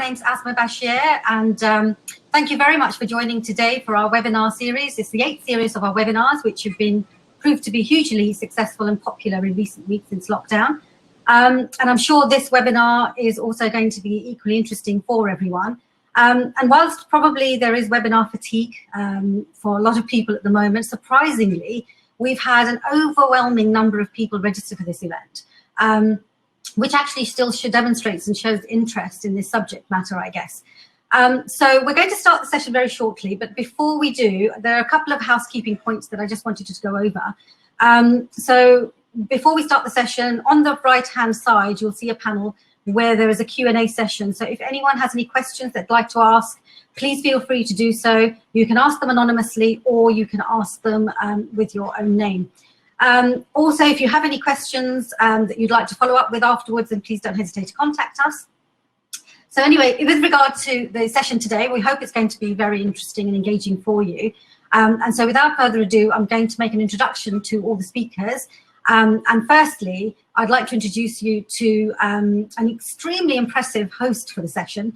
name's Asma Bashir, and thank you very much for joining today for our webinar series. It's the 8th series of our webinars, which have been proved to be hugely successful and popular in recent weeks since lockdown. And I'm sure this webinar is also going to be equally interesting for everyone. And whilst probably there is webinar fatigue for a lot of people at the moment, surprisingly, we've had an overwhelming number of people register for this event. Which actually still demonstrates and shows interest in this subject matter, I guess. So we're going to start the session very shortly, but before we do, there are a couple of housekeeping points that I just wanted to go over. So before we start the session, on the right-hand side, you'll see a panel where there is a Q&A session. So if anyone has any questions they'd like to ask, please feel free to do so. You can ask them anonymously, or you can ask them with your own name. Also, if you have any questions that you'd like to follow up with afterwards, then please don't hesitate to contact us. So anyway, with regard to the session today, we hope it's going to be very interesting and engaging for you. And so without further ado, I'm going to make an introduction to all the speakers. And firstly, I'd like to introduce you to an extremely impressive host for the session,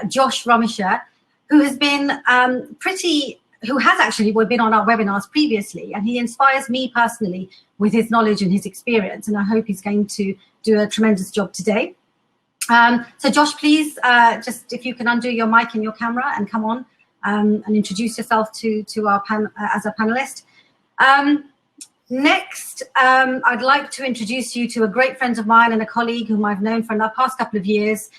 Josh Romisher, who has been who has actually been on our webinars previously, and he inspires me personally with his knowledge and his experience, and I hope he's going to do a tremendous job today. So Josh, please, just if you can undo your mic and your camera and come on and introduce yourself to our as a panelist. Next, I'd like to introduce you to a great friend of mine and a colleague whom I've known for the past couple of years,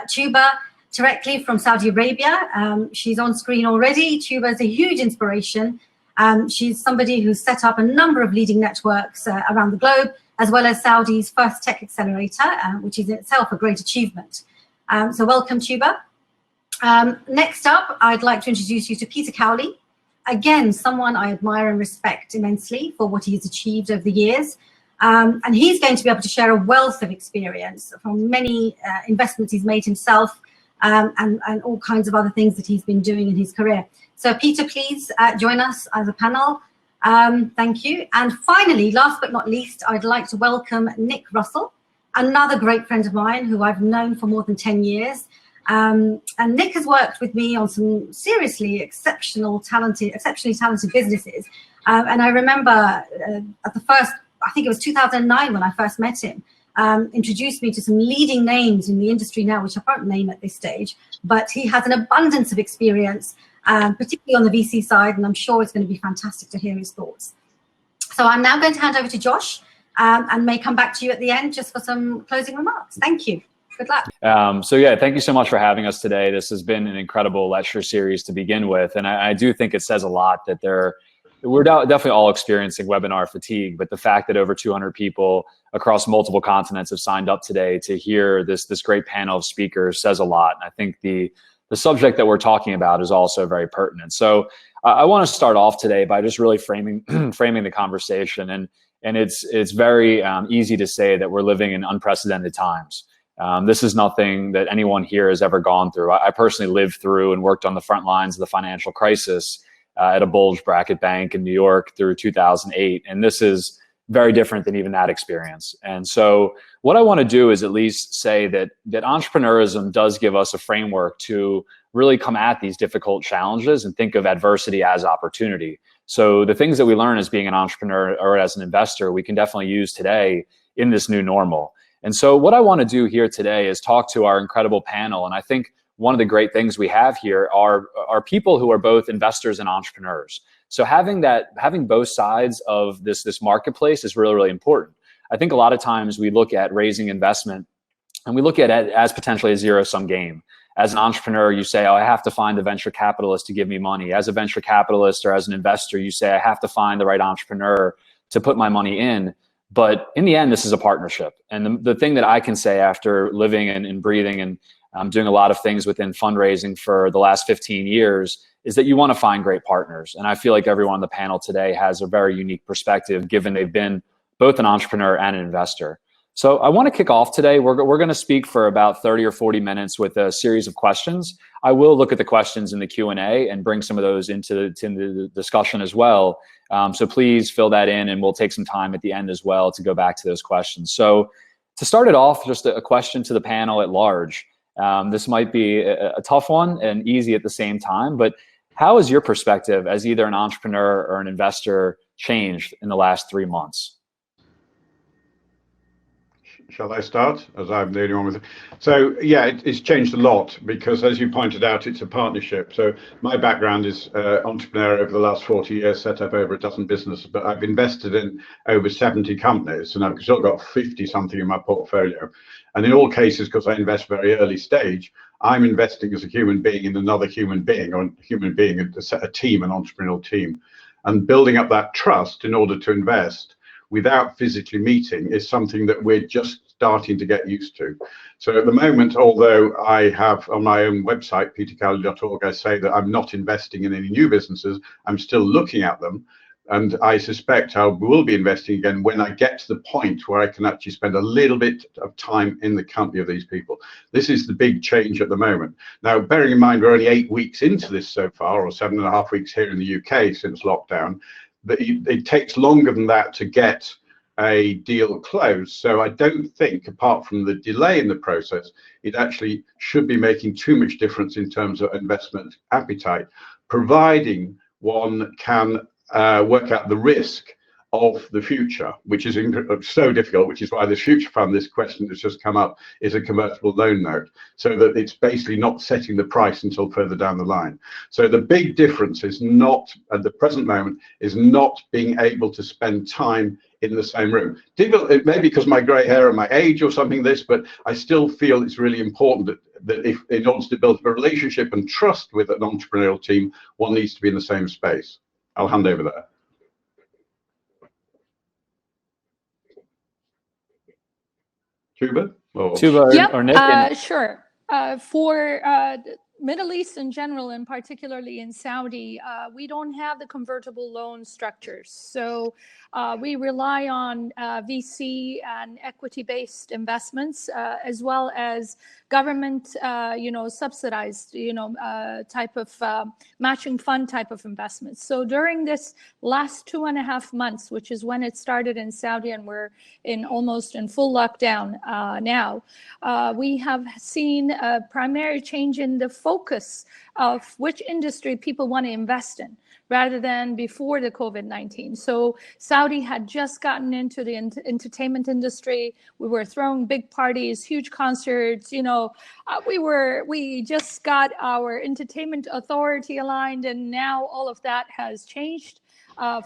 Tuba, directly from Saudi Arabia. She's on screen already. Tuba is a huge inspiration. She's somebody who's set up a number of leading networks around the globe, as well as Saudi's first tech accelerator, which is in itself a great achievement. So welcome, Tuba. Next up, I'd like to introduce you to Peter Cowley. Again, someone I admire and respect immensely for what he's achieved over the years. And he's going to be able to share a wealth of experience from many investments he's made himself, and all kinds of other things that he's been doing in his career. So Peter, please join us as a panel. Thank you. And finally, last but not least, I'd like to welcome Nick Russell, another great friend of mine who I've known for more than 10 years. And Nick has worked with me on some seriously exceptionally talented businesses. And I remember at the first, I think it was 2009 when I first met him, introduced me to some leading names in the industry now, which I won't name at this stage, but he has an abundance of experience, particularly on the VC side, and I'm sure it's going to be fantastic to hear his thoughts. So I'm now going to hand over to Josh and may come back to you at the end just for some closing remarks. Thank you. Good luck. So yeah, thank you so much for having us today. This has been an incredible lecture series to begin with, and I do think it says a lot that we're definitely all experiencing webinar fatigue, but the fact that over 200 people across multiple continents have signed up today to hear this great panel of speakers says a lot. And I think the subject that we're talking about is also very pertinent. So I want to start off today by just really framing the conversation. And it's very easy to say that we're living in unprecedented times. This is nothing that anyone here has ever gone through. I personally lived through and worked on the front lines of the financial crisis at a bulge bracket bank in New York through 2008. And this is very different than even that experience. And so what I want to do is at least say that entrepreneurism does give us a framework to really come at these difficult challenges and think of adversity as opportunity. So the things that we learn as being an entrepreneur or as an investor, we can definitely use today in this new normal. And so what I want to do here today is talk to our incredible panel. And I think one of the great things we have here are people who are both investors and entrepreneurs. So having both sides of this marketplace is really, really important. I think a lot of times we look at raising investment and we look at it as potentially a zero-sum game. As an entrepreneur, you say, oh, I have to find a venture capitalist to give me money. As a venture capitalist or as an investor, you say, I have to find the right entrepreneur to put my money in. But in the end, this is a partnership. And the thing that I can say after living and breathing and doing a lot of things within fundraising for the last 15 years is that you want to find great partners. And I feel like everyone on the panel today has a very unique perspective, given they've been both an entrepreneur and an investor. So I want to kick off today. We're going to speak for about 30 or 40 minutes with a series of questions. I will look at the questions in the Q&A and bring some of those into the discussion as well. So please fill that in, and we'll take some time at the end as well to go back to those questions. So to start it off, just a question to the panel at large. This might be a tough one and easy at the same time, but how has your perspective as either an entrepreneur or an investor changed in the last 3 months? Shall I start, as I'm the only one with it? So yeah, it's changed a lot because, as you pointed out, it's a partnership. So my background is entrepreneur over the last 40 years, set up over a dozen businesses, but I've invested in over 70 companies, and I've still got 50 something in my portfolio. And in all cases, because I invest very early stage, I'm investing as a human being in another human being, or a human being, a team, an entrepreneurial team, and building up that trust in order to invest without physically meeting is something that we're just starting to get used to. So at the moment, although I have on my own website, petercowley.org, I say that I'm not investing in any new businesses, I'm still looking at them. And I suspect I will be investing again when I get to the point where I can actually spend a little bit of time in the company of these people. This is the big change at the moment. Now, bearing in mind, we're only 8 weeks into this so far, or 7.5 weeks here in the UK since lockdown. But it takes longer than that to get a deal closed. So I don't think, apart from the delay in the process, it actually should be making too much difference in terms of investment appetite, providing one can work out the risk of the future, which is so difficult, which is why this future fund, this question that's just come up, is a convertible loan note, so that it's basically not setting the price until further down the line. So the big difference is not, at the present moment, is not being able to spend time in the same room. It may be because my grey hair and my age or something this, but I still feel it's really important that if in order to build a relationship and trust with an entrepreneurial team, one needs to be in the same space. I'll hand over there. Tuba Yep, or Nick? Sure. For Middle East in general, and particularly in Saudi, we don't have the convertible loan structures. So we rely on VC and equity-based investments, as well as government, subsidized, type of matching fund type of investments. So during this last 2.5 months, which is when it started in Saudi, and we're almost in full lockdown now, we have seen a primary change in the focus of which industry people want to invest in, rather than before the COVID-19. So Saudi had just gotten into the entertainment industry. We were throwing big parties, huge concerts. We just got our entertainment authority aligned, and now all of that has changed.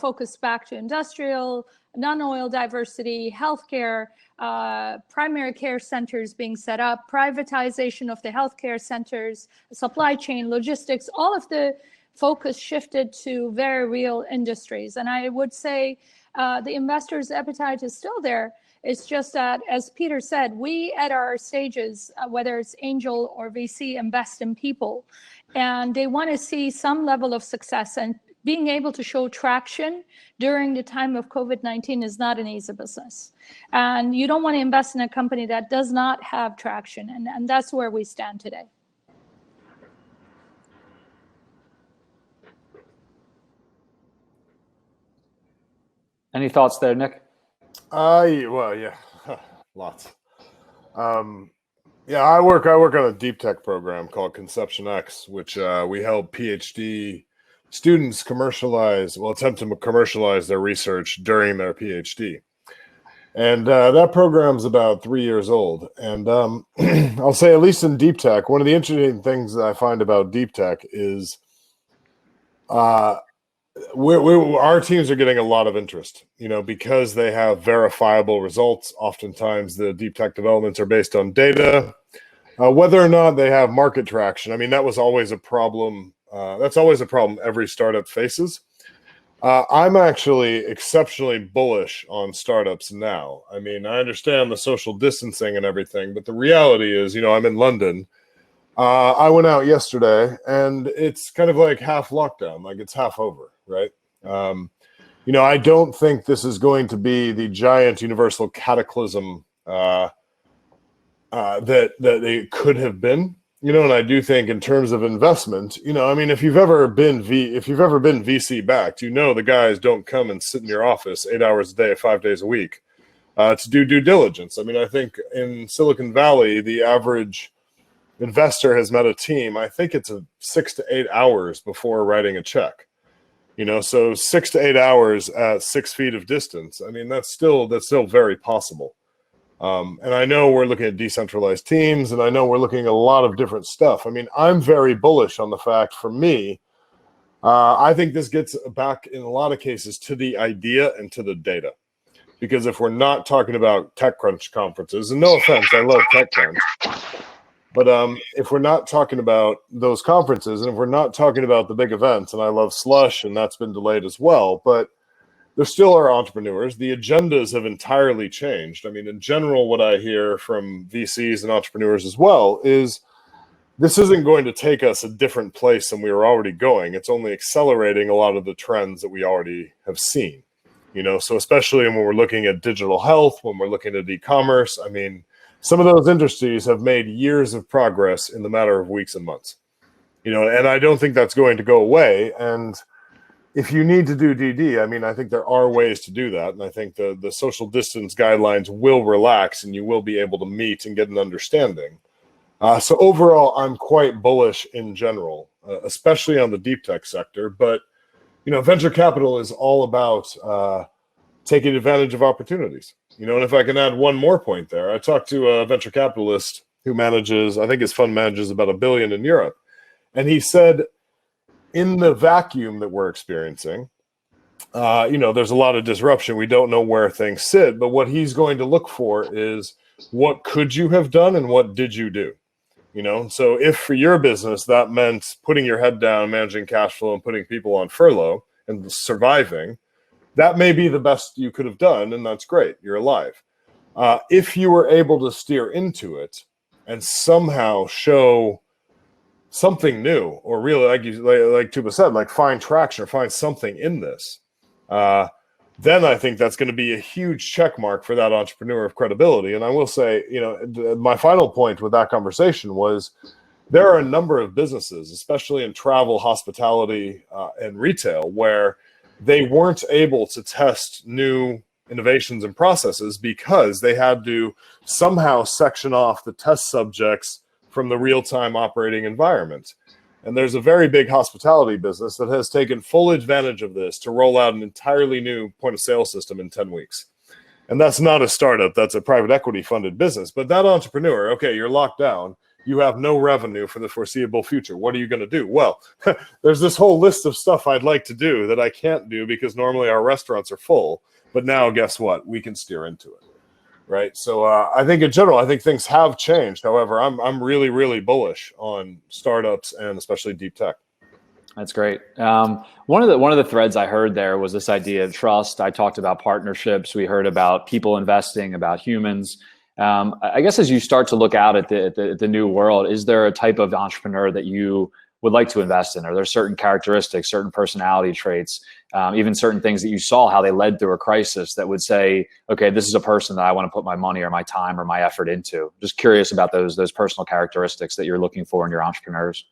Focused back to industrial, non-oil diversity, healthcare, primary care centers being set up, privatization of the healthcare centers, supply chain, logistics, all of the focus shifted to very real industries. And I would say the investors' appetite is still there. It's just that, as Peter said, we at our stages, whether it's angel or VC, invest in people, and they want to see some level of success. And being able to show traction during the time of COVID-19 is not an easy business. And you don't want to invest in a company that does not have traction. And that's where we stand today. Any thoughts there, Nick? Well, yeah, lots. Yeah, I work on a deep tech program called Conception X, which we help PhD students attempt to commercialize their research during their PhD. And that program's about 3 years old. And I'll say, at least in deep tech, one of the interesting things that I find about deep tech is our teams are getting a lot of interest, because they have verifiable results. Oftentimes the deep tech developments are based on data. Whether or not they have market traction, I mean, that was always a problem. That's always a problem every startup faces. I'm actually exceptionally bullish on startups now. I mean, I understand the social distancing and everything, but the reality is, I'm in London. I went out yesterday, and it's kind of like half lockdown, like it's half over, right? I don't think this is going to be the giant universal cataclysm that it could have been. And I do think in terms of investment, I mean, if you've ever been VC backed, the guys don't come and sit in your office 8 hours a day, 5 days a week to do due diligence. I mean, I think in Silicon Valley, the average investor has met a team, I think it's 6 to 8 hours before writing a check. So 6 to 8 hours at 6 feet of distance. I mean, that's still very possible. And I know we're looking at decentralized teams, and I know we're looking at a lot of different stuff. I mean, I'm very bullish on the fact, for me, I think this gets back in a lot of cases to the idea and to the data. Because if we're not talking about TechCrunch conferences, and no offense, I love TechCrunch, but if we're not talking about those conferences, and if we're not talking about the big events, and I love Slush, and that's been delayed as well, but there still are entrepreneurs. The agendas have entirely changed. I mean, in general, what I hear from VCs and entrepreneurs as well is this isn't going to take us a different place than we were already going. It's only accelerating a lot of the trends that we already have seen. So especially when we're looking at digital health, when we're looking at e-commerce, I mean, some of those industries have made years of progress in the matter of weeks and months, and I don't think that's going to go away. And if you need to do DD, I mean, I think there are ways to do that. And I think the social distance guidelines will relax and you will be able to meet and get an understanding. So overall, I'm quite bullish in general, especially on the deep tech sector. But, venture capital is all about taking advantage of opportunities. And if I can add one more point there, I talked to a venture capitalist who manages, I think his fund manages about $1 billion in Europe. And he said, in the vacuum that we're experiencing, there's a lot of disruption. We don't know where things sit, but what he's going to look for is what could you have done and what did you do? So if for your business that meant putting your head down, managing cash flow, and putting people on furlough and surviving, that may be the best you could have done, and that's great. You're alive. If you were able to steer into it and somehow show something new, or really, like Tuba said, like find traction or find something in this, then I think that's going to be a huge check mark for that entrepreneur of credibility. And I will say, my final point with that conversation was there are a number of businesses, especially in travel, hospitality, and retail, where they weren't able to test new innovations and processes because they had to somehow section off the test subjects from the real-time operating environment. And there's a very big hospitality business that has taken full advantage of this to roll out an entirely new point-of-sale system in 10 weeks. And that's not a startup, that's a private equity-funded business. But that entrepreneur, okay, you're locked down, you have no revenue for the foreseeable future. What are you going to do? Well, there's this whole list of stuff I'd like to do that I can't do because normally our restaurants are full. But now, guess what? We can steer into it, right? So I think in general, I think things have changed. However, I'm really, really bullish on startups and especially deep tech. That's great. One of the threads I heard there was this idea of trust. I talked about partnerships. We heard about people investing, about humans. I guess as you start to look out at the new world, is there a type of entrepreneur that you would like to invest in? Are there certain characteristics, certain personality traits, even certain things that you saw how they led through a crisis that would say, okay, this is a person that I want to put my money or my time or my effort into? Just curious about those personal characteristics that you're looking for in your entrepreneurs.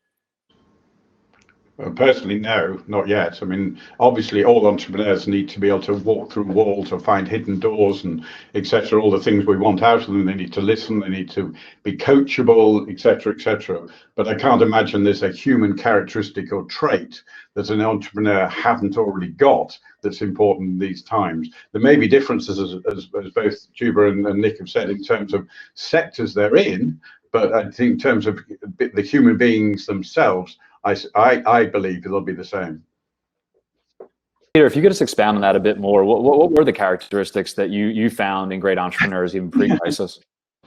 Well, personally, no, not yet. I mean, obviously, all entrepreneurs need to be able to walk through walls or find hidden doors and etc. All the things we want out of them. They need to listen. They need to be coachable, etc., etc. But I can't imagine there's a human characteristic or trait that an entrepreneur hasn't already got that's important in these times. There may be differences, as both Tuba and Nick have said, in terms of sectors they're in, but I think in terms of the human beings themselves, I believe it'll be the same. Peter, if you could just expound on that a bit more, what were the characteristics that you found in great entrepreneurs even pre-crisis?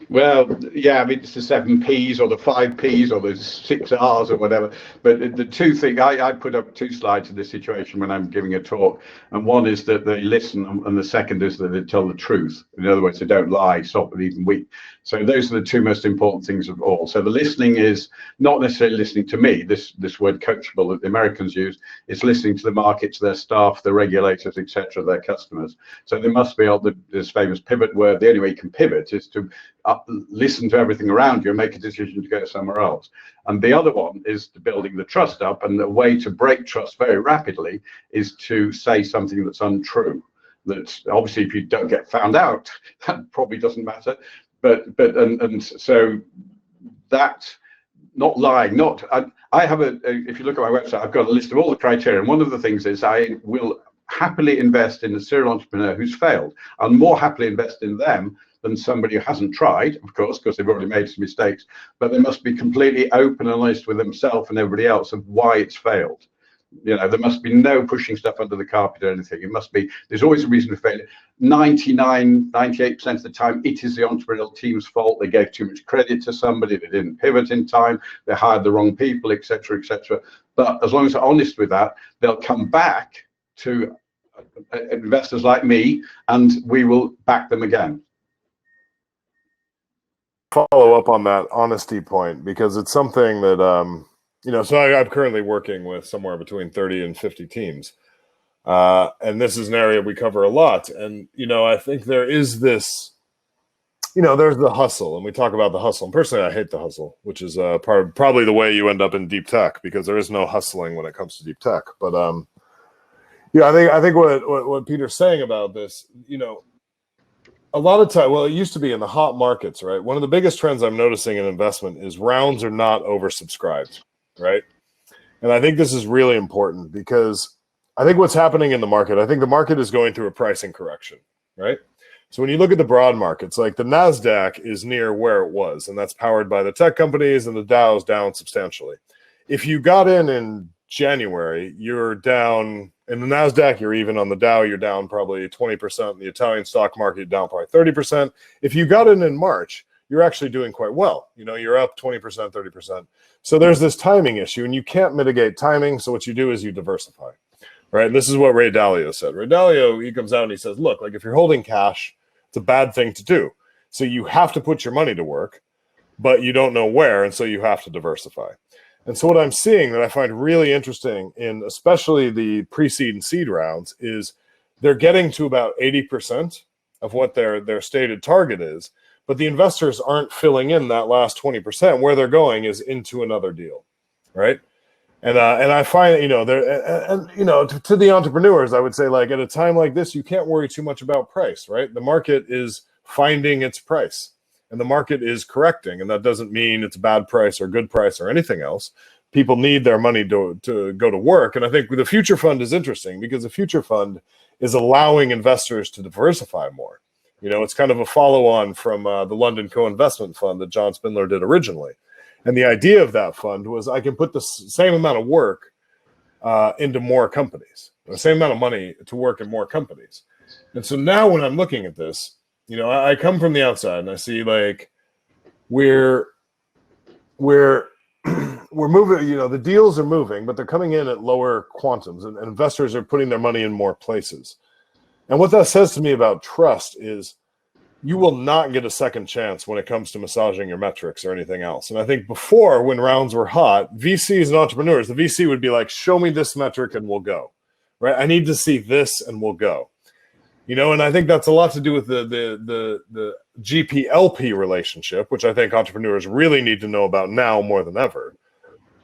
Well, yeah, I mean, it's the 7 Ps or the 5 Ps or the 6 Rs or whatever. But the two things, I put up 2 slides in this situation when I'm giving a talk. And one is that they listen, and the second is that they tell the truth. In other words, they don't lie, stop and even weak. So those are the 2 most important things of all. So the listening is not necessarily listening to me. This word coachable that the Americans use is listening to the markets, their staff, the regulators, etc., their customers. So they must be able to, this famous pivot word, the only way you can pivot is to listen to everything around you and make a decision to go somewhere else. And the other one is to building the trust up, and the way to break trust very rapidly is to say something that's untrue. That obviously if you don't get found out, that probably doesn't matter, but so that not lying, not. I have if you look at my website, I've got a list of all the criteria, and one of the things is I will happily invest in a serial entrepreneur who's failed. I'll more happily invest in them than somebody who hasn't tried, of course, because they've already made some mistakes, but they must be completely open and honest with themselves and everybody else of why it's failed. You know, there must be no pushing stuff under the carpet or anything. It must be, there's always a reason for failure. 98% of the time, it is the entrepreneurial team's fault. They gave too much credit to somebody, they didn't pivot in time, they hired the wrong people, etc., etc. But as long as they're honest with that, they'll come back to investors like me, and we will back them again. Follow up on that honesty point, because it's something that you know, so I'm currently working with somewhere between 30 and 50 teams. And this is an area we cover a lot. And, you know, I think there is this, you know, there's the hustle, and we talk about the hustle. And personally, I hate the hustle, which is probably the way you end up in deep tech, because there is no hustling when it comes to deep tech. But yeah, I think what Peter's saying about this, you know, a lot of time, well, it used to be in the hot markets, right? One of the biggest trends I'm noticing in investment is rounds are not oversubscribed, right? And I think this is really important, because I think what's happening in the market, I think the market is going through a pricing correction, right? So when you look at the broad markets, like the NASDAQ is near where it was, and that's powered by the tech companies, and the Dow's down substantially. If you got in January, you're down. In the NASDAQ, you're even. On the Dow, you're down probably 20%. In the Italian stock market, you're down probably 30%. If you got in March, you're actually doing quite well. You know, you're up 20%, 30%. So there's this timing issue, and you can't mitigate timing. So what you do is you diversify, right? And this is what Ray Dalio said. Ray Dalio, he comes out and he says, look, like if you're holding cash, it's a bad thing to do. So you have to put your money to work, but you don't know where, and so you have to diversify. And so what I'm seeing that I find really interesting in especially the pre-seed and seed rounds is they're getting to about 80% of what their stated target is, but the investors aren't filling in that last 20%. Where they're going is into another deal, right? And I find, you know, and you know, to the entrepreneurs, I would say, like, at a time like this, you can't worry too much about price, right? The market is finding its price, and the market is correcting, and that doesn't mean it's a bad price or good price or anything else. People need their money to go to work, and I think the future fund is interesting, because the future fund is allowing investors to diversify more. You know, it's kind of a follow-on from the London Co-Investment Fund that John Spindler did originally. And the idea of that fund was I can put the same amount of work into more companies, the same amount of money to work in more companies. And so now when I'm looking at this, you know, I come from the outside and I see, like, we're moving, you know, the deals are moving, but they're coming in at lower quantums, and investors are putting their money in more places. And what that says to me about trust is you will not get a second chance when it comes to massaging your metrics or anything else. And I think before, when rounds were hot, VCs and entrepreneurs, the VC would be like, show me this metric and we'll go, right? I need to see this and we'll go. You know, and I think that's a lot to do with the GP-LP relationship, which I think entrepreneurs really need to know about now more than ever.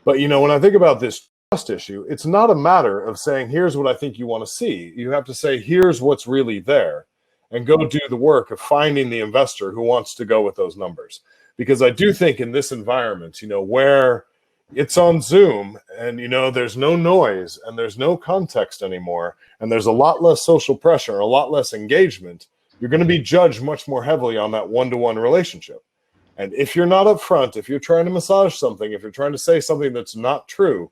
But, you know, when I think about this trust issue, it's not a matter of saying, here's what I think you want to see. You have to say, here's what's really there, and go do the work of finding the investor who wants to go with those numbers. Because I do think in this environment, you know, where it's on Zoom and, you know, there's no noise and there's no context anymore, and there's a lot less social pressure, a lot less engagement, you're going to be judged much more heavily on that one-to-one relationship. And if you're not upfront, if you're trying to massage something, if you're trying to say something that's not true,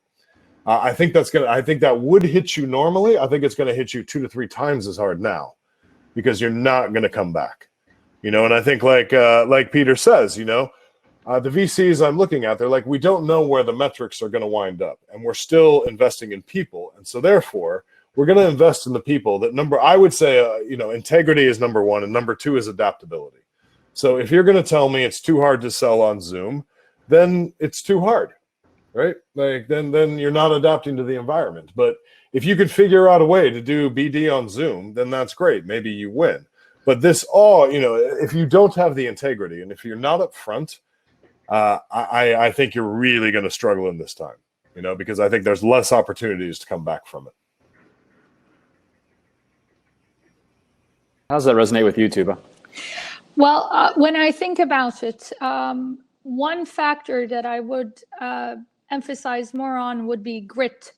I think that would hit you normally. I think it's going to hit you 2 to 3 times as hard now, because you're not going to come back, you know. And I think like Peter says, you know, the VCs I'm looking at, they're like, we don't know where the metrics are going to wind up, and we're still investing in people. And so therefore, we're going to invest in the people that I would say, you know, integrity is number 1, and number 2 is adaptability. So if you're going to tell me it's too hard to sell on Zoom, then it's too hard, right? Like then you're not adapting to the environment. But if you could figure out a way to do BD on Zoom, then that's great. Maybe you win. But this all, you know, if you don't have the integrity, and if you're not upfront, I think you're really going to struggle in this time, you know, because I think there's less opportunities to come back from it. How does that resonate with you, Tuba? Well, when I think about it, one factor that I would emphasize more on would be grit.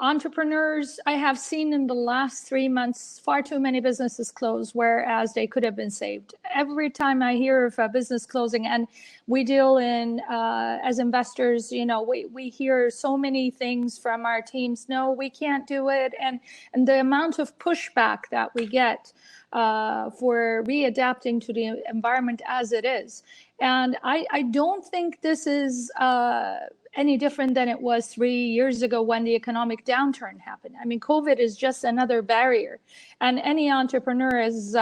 Entrepreneurs, I have seen in the last 3 months, far too many businesses close, whereas they could have been saved. Every time I hear of a business closing, and we deal in, as investors, we hear so many things from our teams, no, we can't do it. And the amount of pushback that we get for readapting to the environment as it is. And I don't think this is any different than it was 3 years ago when the economic downturn happened. I mean, COVID is just another barrier. And any entrepreneur, as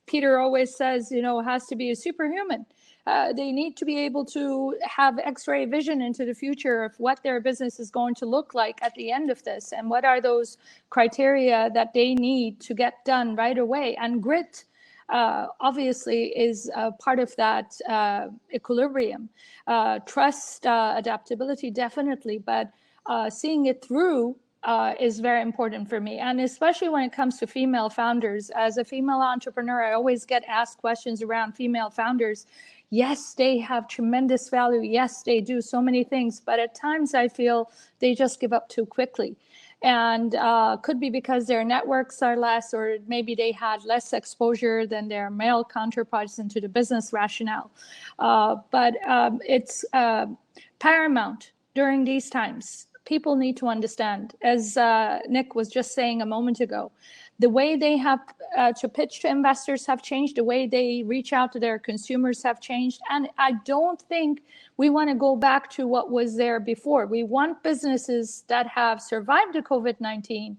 Peter always says, has to be a superhuman. They need to be able to have X-ray vision into the future of what their business is going to look like at the end of this, and what are those criteria that they need to get done right away. And grit, obviously, is part of that equilibrium. Trust, adaptability, definitely, but seeing it through is very important for me. And especially when it comes to female founders. As a female entrepreneur, I always get asked questions around female founders. Yes, they have tremendous value. Yes, they do so many things, but at times I feel they just give up too quickly. And could be because their networks are less, or maybe they had less exposure than their male counterparts into the business rationale. But it's paramount during these times. People need to understand, as Nick was just saying a moment ago, the way they have to pitch to investors have changed, the way they reach out to their consumers have changed. And I don't think we want to go back to what was there before. We want businesses that have survived the COVID-19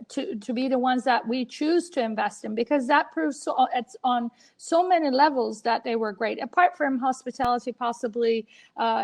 to be the ones that we choose to invest in, because that proves it's on so many levels that they were great. Apart from hospitality, possibly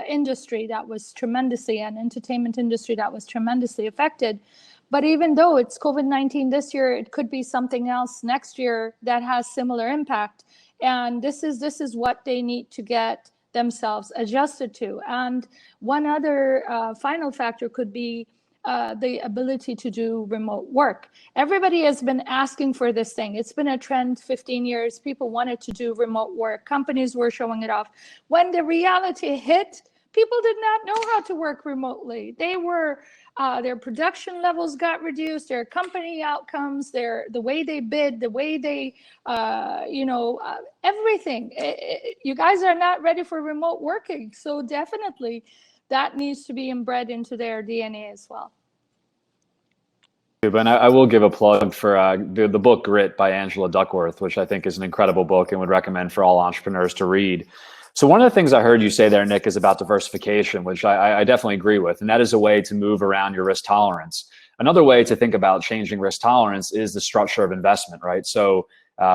industry that was tremendously, and entertainment industry that was tremendously affected. But even though it's COVID-19 this year, it could be something else next year that has similar impact. And this is what they need to get themselves adjusted to. And one other final factor could be the ability to do remote work. Everybody has been asking for this thing. It's been a trend 15 years. People wanted to do remote work. Companies were showing it off. When the reality hit, people did not know how to work remotely. They were their production levels got reduced, their company outcomes, the way they bid, the way they, everything. You guys are not ready for remote working. So definitely that needs to be inbred into their DNA as well. And I will give a plug for the book Grit by Angela Duckworth, which I think is an incredible book and would recommend for all entrepreneurs to read. So one of the things I heard you say there, Nick, is about diversification, which I definitely agree with. And that is a way to move around your risk tolerance. Another way to think about changing risk tolerance is the structure of investment, right? So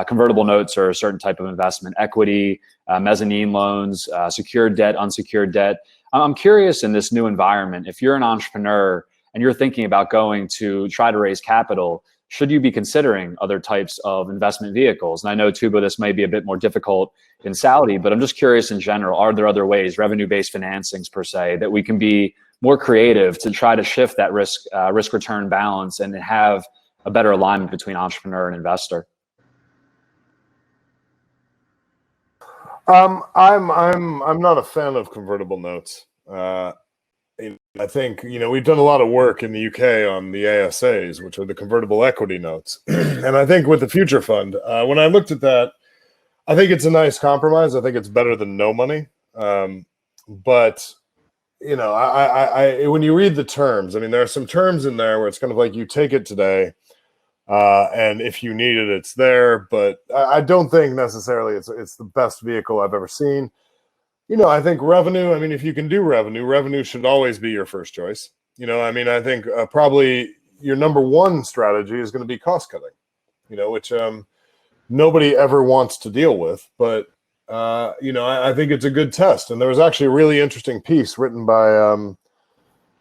convertible notes are a certain type of investment, equity, mezzanine loans, secured debt, unsecured debt. I'm curious, in this new environment, if you're an entrepreneur and you're thinking about going to try to raise capital, should you be considering other types of investment vehicles? And I know, Tuba, this may be a bit more difficult in Saudi, but I'm just curious in general, are there other ways, revenue-based financings per se, that we can be more creative to try to shift that risk-return balance and have a better alignment between entrepreneur and investor? I'm not a fan of convertible notes. I think, we've done a lot of work in the UK on the ASAs, which are the convertible equity notes. And I think with the Future Fund, when I looked at that, I think it's a nice compromise. I think it's better than no money. But, when you read the terms, there are some terms in there where it's kind of like you take it today, and if you need it, it's there. But I don't think necessarily it's the best vehicle I've ever seen. I think revenue, if you can do revenue should always be your first choice. I think probably your number one strategy is going to be cost cutting, which nobody ever wants to deal with. But, I think it's a good test. And there was actually a really interesting piece written by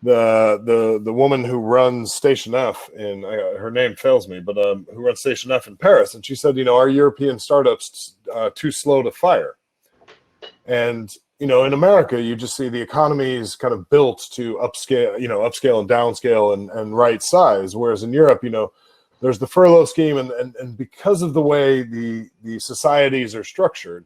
the woman who runs Station F her name fails me, but who runs Station F in Paris. And she said, are European startups too slow to fire? And, in America, you just see the economy is kind of built to upscale and downscale and right size. Whereas in Europe, there's the furlough scheme. And because of the way the societies are structured,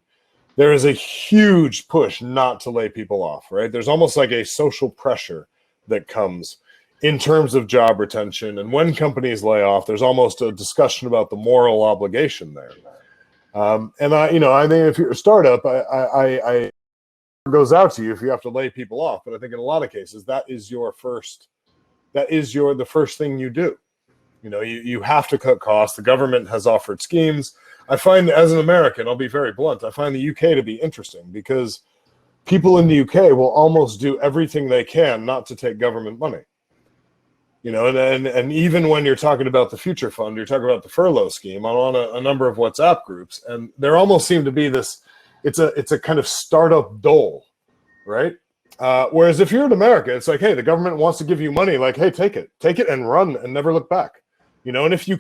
there is a huge push not to lay people off, right? There's almost like a social pressure that comes in terms of job retention. And when companies lay off, there's almost a discussion about the moral obligation there. And I think if you're a startup, I goes out to you if you have to lay people off. But I think in a lot of cases, the first thing you do. You have to cut costs. The government has offered schemes. I find, as an American, I'll be very blunt, I find the UK to be interesting because people in the UK will almost do everything they can not to take government money. And even when you're talking about the Future Fund, you're talking about the furlough scheme. I'm on a number of WhatsApp groups, and there almost seem to be this, it's a kind of startup dole, right? Whereas if you're in America, it's like, hey, the government wants to give you money, like, hey, take it and run and never look back. And if you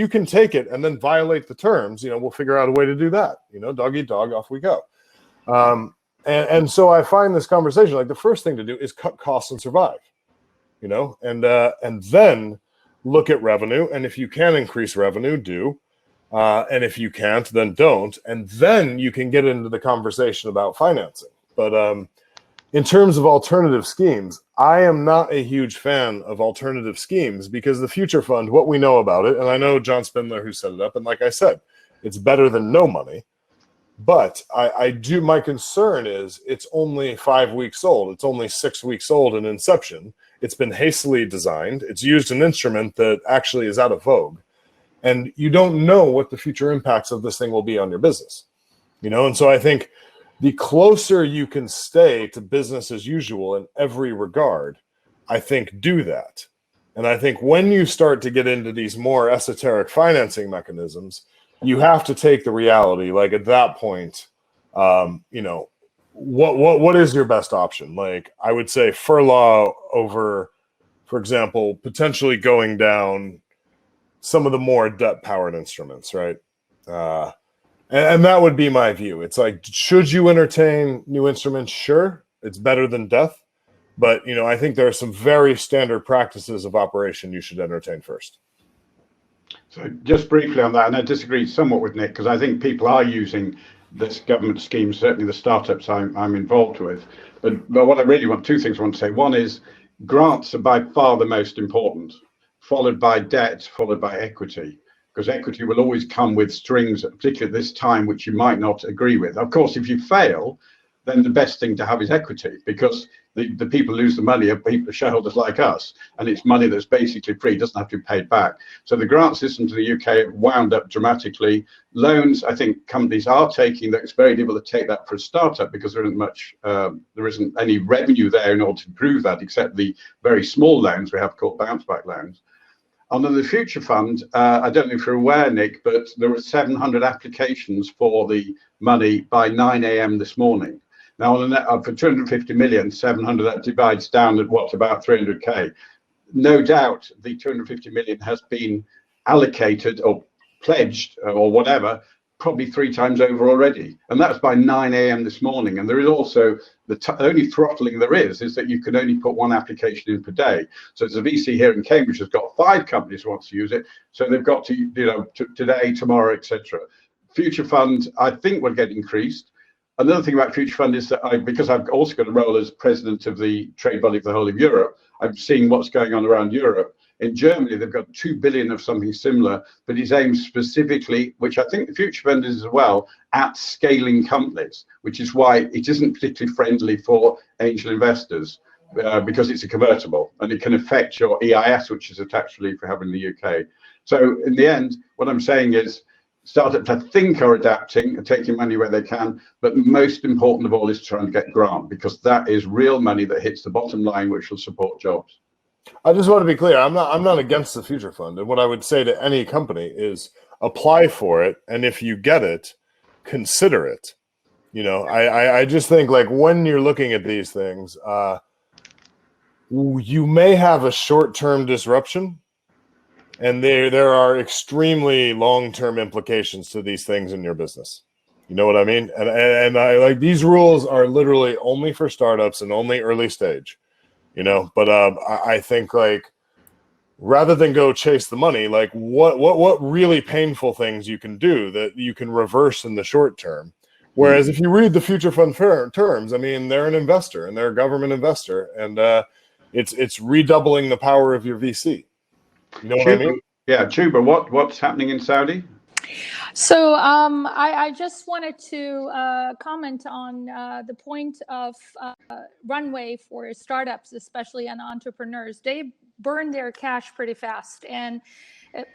can take it and then violate the terms, we'll figure out a way to do that. Dog eat dog, off we go. And so I find this conversation, like the first thing to do is cut costs and survive, and then look at revenue. And if you can increase revenue, do. And if you can't, then don't. And then you can get into the conversation about financing. But in terms of alternative schemes, I am not a huge fan of alternative schemes because the Future Fund, what we know about it, and I know John Spindler who set it up, and like I said, it's better than no money. But my concern is it's only 5 weeks old. It's only 6 weeks old in inception. It's been hastily designed. It's used an instrument that actually is out of vogue. And you don't know what the future impacts of this thing will be on your business. And so I think the closer you can stay to business as usual in every regard, I think do that. And I think when you start to get into these more esoteric financing mechanisms, you have to take the reality, like at that point, what is your best option? Like I would say furlough over, for example, potentially going down some of the more debt-powered instruments, right? And that would be my view. It's like, should you entertain new instruments? Sure, it's better than death. But, I think there are some very standard practices of operation you should entertain first. So just briefly on that, and I disagree somewhat with Nick, because I think people are using this government scheme, certainly the startups I'm involved with. But what I really want, two things I want to say. One is grants are by far the most important, followed by debt, followed by equity. Because equity will always come with strings, particularly at this time, which you might not agree with. Of course, if you fail, then the best thing to have is equity, because the people lose the money are people, shareholders like us, and it's money that's basically free, doesn't have to be paid back. So the grant system to the UK wound up dramatically. Loans, I think companies are taking that. It's very difficult to take that for a startup because there isn't any revenue there in order to prove that, except the very small loans we have called bounce back loans. Under the Future Fund, I don't know if you're aware, Nick, but there were 700 applications for the money by 9 a.m. this morning. Now, on for 250 million, 700, that divides down at about 300K. No doubt the 250 million has been allocated or pledged or whatever, probably 3 times over already. And that's by 9 a.m. this morning. And there is also the only throttling there is that you can only put 1 application in per day. So there's a VC here in Cambridge has got 5 companies who wants to use it. So they've got to, today, tomorrow, etc. Future Fund, I think, will get increased. Another thing about Future Fund is that because I've also got a role as president of the trade body for the whole of Europe, I'm seeing what's going on around Europe. In Germany, they've got 2 billion of something similar, but it's aimed specifically, which I think the Future Fund is as well, at scaling companies, which is why it isn't particularly friendly for angel investors, because it's a convertible and it can affect your EIS, which is a tax relief we have in the UK. So in the end, what I'm saying is startups, I think, are adapting and taking money where they can, but most important of all is trying to get grant, because that is real money that hits the bottom line, which will support jobs. I just want to be clear. I'm not against the Future Fund. And what I would say to any company is apply for it. And if you get it, consider it. I just think, like, when you're looking at these things, you may have a short-term disruption, and there are extremely long-term implications to these things in your business. You know what I mean? And I like, these rules are literally only for startups and only early stage. But I think, like, rather than go chase the money, like what really painful things you can do that you can reverse in the short term, Whereas if you read the future fund terms, I mean, they're an investor and they're a government investor, and it's redoubling the power of your VC. You know what I mean? Yeah, Chuba, what's happening in Saudi? So I just wanted to comment on the point of runway for startups, especially on entrepreneurs. They burn their cash pretty fast, and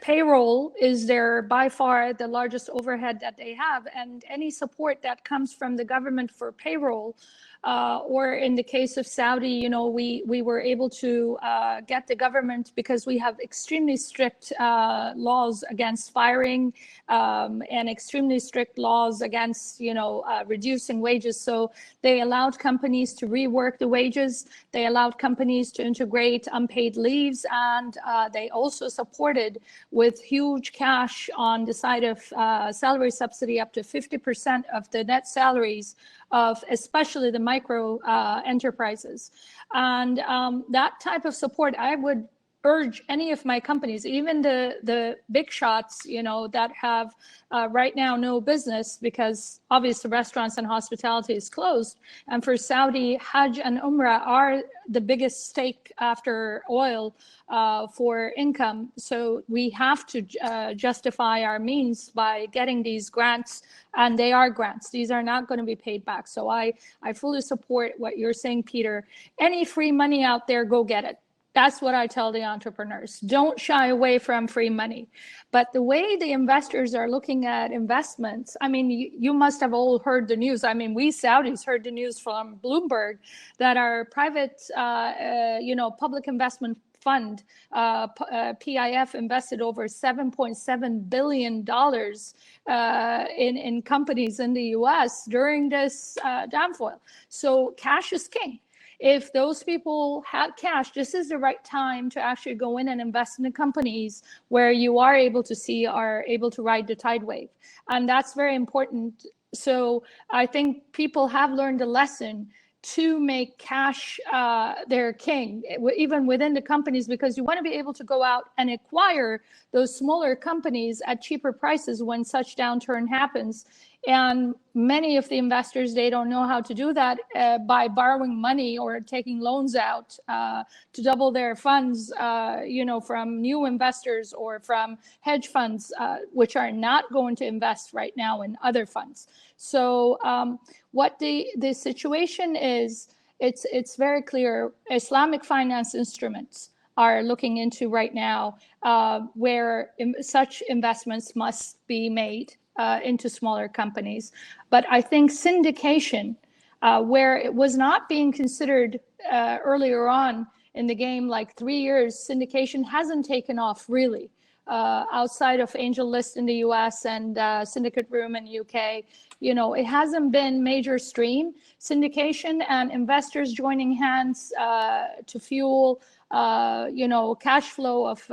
payroll is by far the largest overhead that they have, and any support that comes from the government for payroll, or in the case of Saudi, we were able to get the government, because we have extremely strict laws against firing, and extremely strict laws against reducing wages. So they allowed companies to rework the wages. They allowed companies to integrate unpaid leaves, and they also supported with huge cash on the side of salary subsidy, up to 50% of the net salaries of especially the micro enterprises. And that type of support, I would urge any of my companies, even the big shots, that have right now no business, because obviously restaurants and hospitality is closed. And for Saudi, Hajj and Umrah are the biggest stake after oil for income. So we have to justify our means by getting these grants, and they are grants. These are not going to be paid back. So I fully support what you're saying, Peter. Any free money out there, go get it. That's what I tell the entrepreneurs. Don't shy away from free money. But the way the investors are looking at investments, I mean, you must have all heard the news. I mean, we Saudis heard the news from Bloomberg that our private, public investment fund, PIF, invested over $7.7 billion in companies in the US during this downfall. So cash is king. If those people have cash, this is the right time to actually go in and invest in the companies where you are able to ride the tide wave. And that's very important. So I think people have learned a lesson to make cash their king, even within the companies, because you want to be able to go out and acquire those smaller companies at cheaper prices when such downturn happens. And many of the investors, they don't know how to do that by borrowing money or taking loans out to double their funds, from new investors or from hedge funds, which are not going to invest right now in other funds. So what the situation is, it's very clear. Islamic finance instruments are looking into right now where such investments must be made into smaller companies. But I think syndication, where it was not being considered earlier on in the game, like 3 years, syndication hasn't taken off really. Outside of Angel List in the US and Syndicate Room in UK, it hasn't been major stream syndication, and investors joining hands to fuel, cash flow of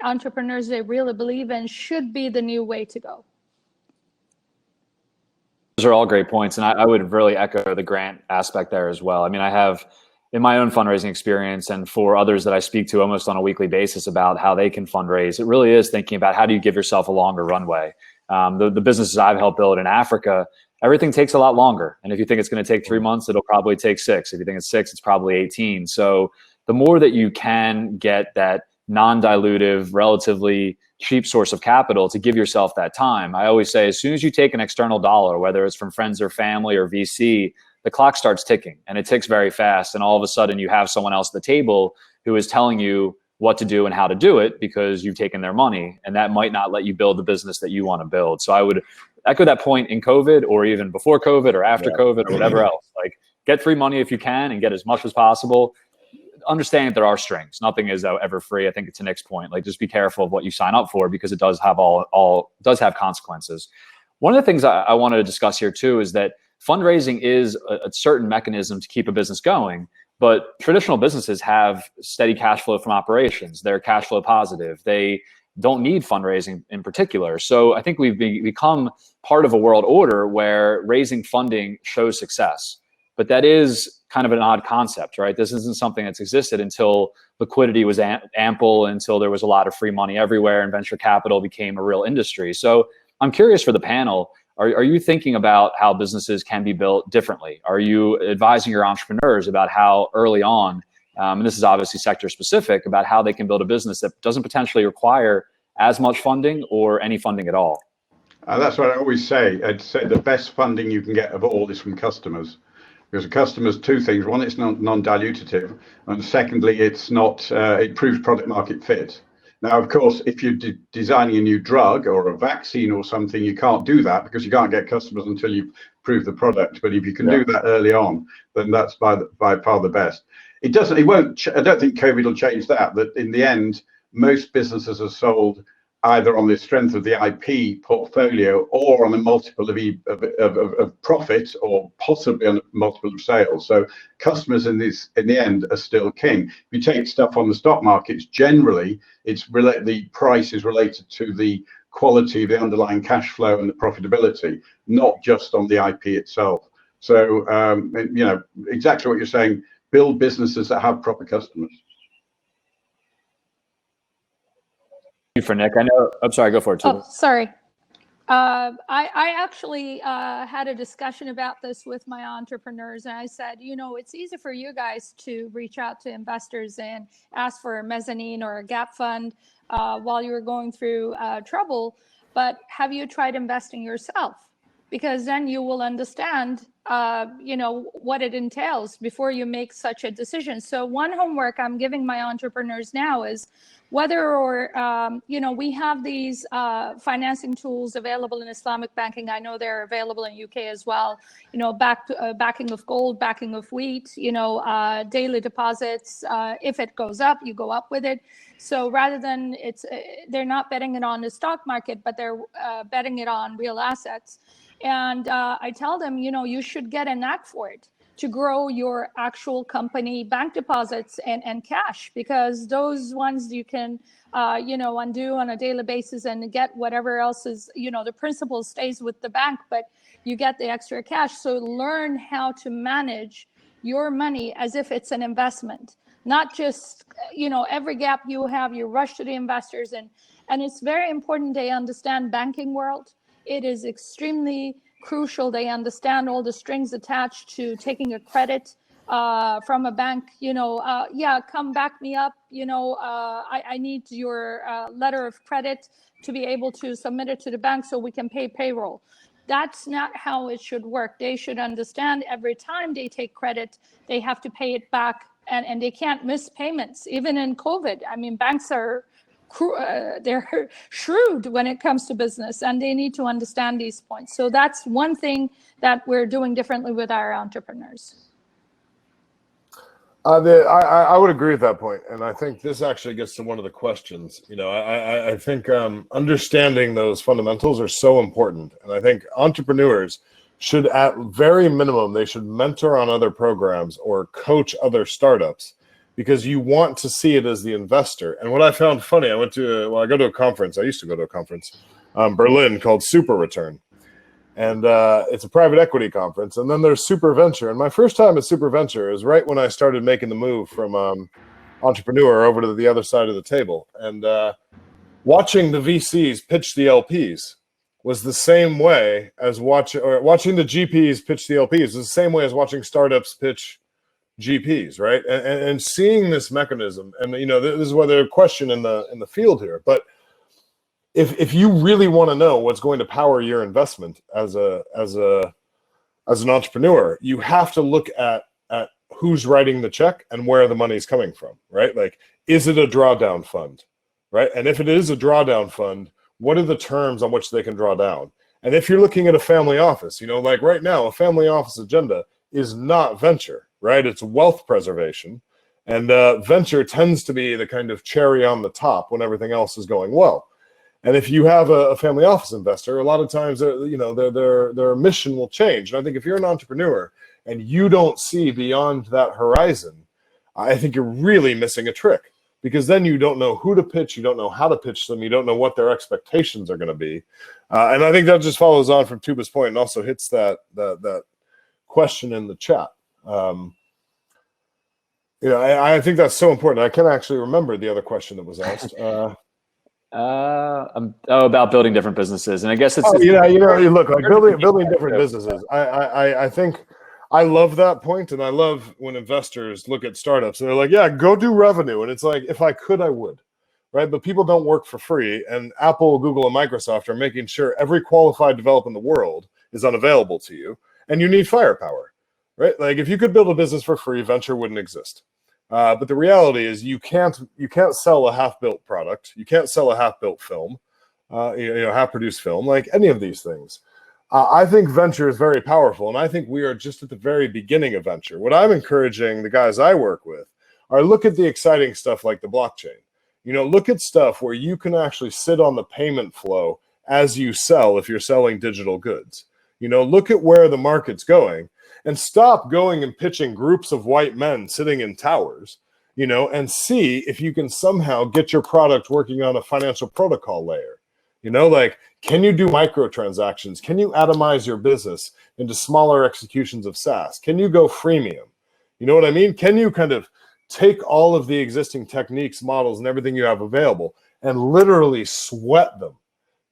entrepreneurs they really believe in should be the new way to go. Those are all great points. And I would really echo the grant aspect there as well. I mean, I have in my own fundraising experience, and for others that I speak to almost on a weekly basis about how they can fundraise, it really is thinking about how do you give yourself a longer runway. The businesses I've helped build in Africa, everything takes a lot longer. And if you think it's going to take 3 months, it'll probably take 6. If you think it's 6, it's probably 18. So the more that you can get that non-dilutive, relatively cheap source of capital to give yourself that time. I always say, as soon as you take an external dollar, whether it's from friends or family or VC, the clock starts ticking, and it ticks very fast. And all of a sudden you have someone else at the table who is telling you what to do and how to do it because you've taken their money, and that might not let you build the business that you want to build. So I would echo that point in COVID, or even before COVID or after COVID or whatever else. Like, get free money if you can and get as much as possible. Understand that there are strings. Nothing is ever free. I think it's Nick's point. Like, just be careful of what you sign up for, because it does have does have consequences. One of the things I wanted to discuss here too is that fundraising is a certain mechanism to keep a business going, but traditional businesses have steady cash flow from operations. They're cash flow positive. They don't need fundraising in particular. So I think we've become part of a world order where raising funding shows success. But that is kind of an odd concept, right? This isn't something that's existed until liquidity was ample, until there was a lot of free money everywhere and venture capital became a real industry. So I'm curious for the panel, Are you thinking about how businesses can be built differently? Are you advising your entrepreneurs about how early on, and this is obviously sector specific, about how they can build a business that doesn't potentially require as much funding or any funding at all? That's what I always say. I'd say the best funding you can get of all is from customers. Because the customers, two things. One, it's non-dilutative. And secondly, it proves product market fit. Now, of course, if you're designing a new drug or a vaccine or something, you can't do that because you can't get customers until you prove the product. But if you can do that early on, then that's by far the best. I don't think COVID will change that. That in the end, most businesses are sold either on the strength of the IP portfolio or on a multiple of profit, or possibly on a multiple of sales. So customers in the end are still king. If you take stuff on the stock markets, generally the price is related to the quality of the underlying cash flow and the profitability, not just on the IP itself. So exactly what you're saying. Build businesses that have proper customers. For Nick, I know. I'm sorry. Go for it. Oh, sorry. I actually had a discussion about this with my entrepreneurs, and I said, it's easy for you guys to reach out to investors and ask for a mezzanine or a gap fund while you were going through trouble, but have you tried investing yourself? Because then you will understand, what it entails before you make such a decision. So one homework I'm giving my entrepreneurs now is whether we have these financing tools available in Islamic banking. I know they're available in UK as well. Backing of gold, backing of wheat, daily deposits. If it goes up, you go up with it. So rather than they're not betting it on the stock market, but they're betting it on real assets. And I tell them, you should get a knack for it to grow your actual company bank deposits and cash, because those ones you can, undo on a daily basis and get whatever else is, the principal stays with the bank, but you get the extra cash. So learn how to manage your money as if it's an investment, not just, every gap you have, you rush to the investors. And it's very important they understand banking world. It is extremely crucial they understand all the strings attached to taking a credit from a bank. Come back me up. I need your letter of credit to be able to submit it to the bank so we can pay payroll. That's not how it should work. They should understand every time they take credit, they have to pay it back, and they can't miss payments. Even in COVID, I mean, banks are they're shrewd when it comes to business, and they need to understand these points. So that's one thing that we're doing differently with our entrepreneurs. I would agree with that point, and I think this actually gets to one of the questions. I think understanding those fundamentals are so important, and I think entrepreneurs should, at very minimum, they should mentor on other programs or coach other startups, because you want to see it as the investor. And what I found funny, I used to go to a conference, Berlin, called Super Return. And it's a private equity conference. And then there's Super Venture. And my first time at Super Venture is right when I started making the move from entrepreneur over to the other side of the table. And watching the VCs pitch the LPs was the same way as watching the GPs pitch the LPs was the same way as watching startups pitch GPs, right? And seeing this mechanism, and this is why there's a question in the field here. But if you really want to know what's going to power your investment as an entrepreneur, you have to look at who's writing the check and where the money's coming from, right? Like, is it a drawdown fund, right? And if it is a drawdown fund, what are the terms on which they can draw down? And if you're looking at a family office, like right now, a family office agenda is not venture, right? It's wealth preservation. And venture tends to be the kind of cherry on the top when everything else is going well. And if you have a family office investor, a lot of times, their mission will change. And I think if you're an entrepreneur and you don't see beyond that horizon, I think you're really missing a trick, because then you don't know who to pitch, you don't know how to pitch them, you don't know what their expectations are going to be. And I think that just follows on from Tuba's point and also hits that question in the chat. I think that's so important. I can't actually remember the other question that was asked. About building different businesses, and I guess it's. Look, like building different businesses. I think I love that point, and I love when investors look at startups and they're like, "Yeah, go do revenue," and it's like, if I could, I would, right? But people don't work for free, and Apple, Google, and Microsoft are making sure every qualified developer in the world is unavailable to you, and you need firepower, right? Like if you could build a business for free, venture wouldn't exist. But the reality is you can't sell a half-built product. You can't sell a half-built film, half-produced film, like any of these things. I think venture is very powerful, and I think we are just at the very beginning of venture. What I'm encouraging the guys I work with are look at the exciting stuff like the blockchain. Look at stuff where you can actually sit on the payment flow as you sell if you're selling digital goods. Look at where the market's going. And stop going and pitching groups of white men sitting in towers, and see if you can somehow get your product working on a financial protocol layer. Like, can you do microtransactions? Can you atomize your business into smaller executions of SaaS? Can you go freemium? You know what I mean? Can you kind of take all of the existing techniques, models, and everything you have available and literally sweat them?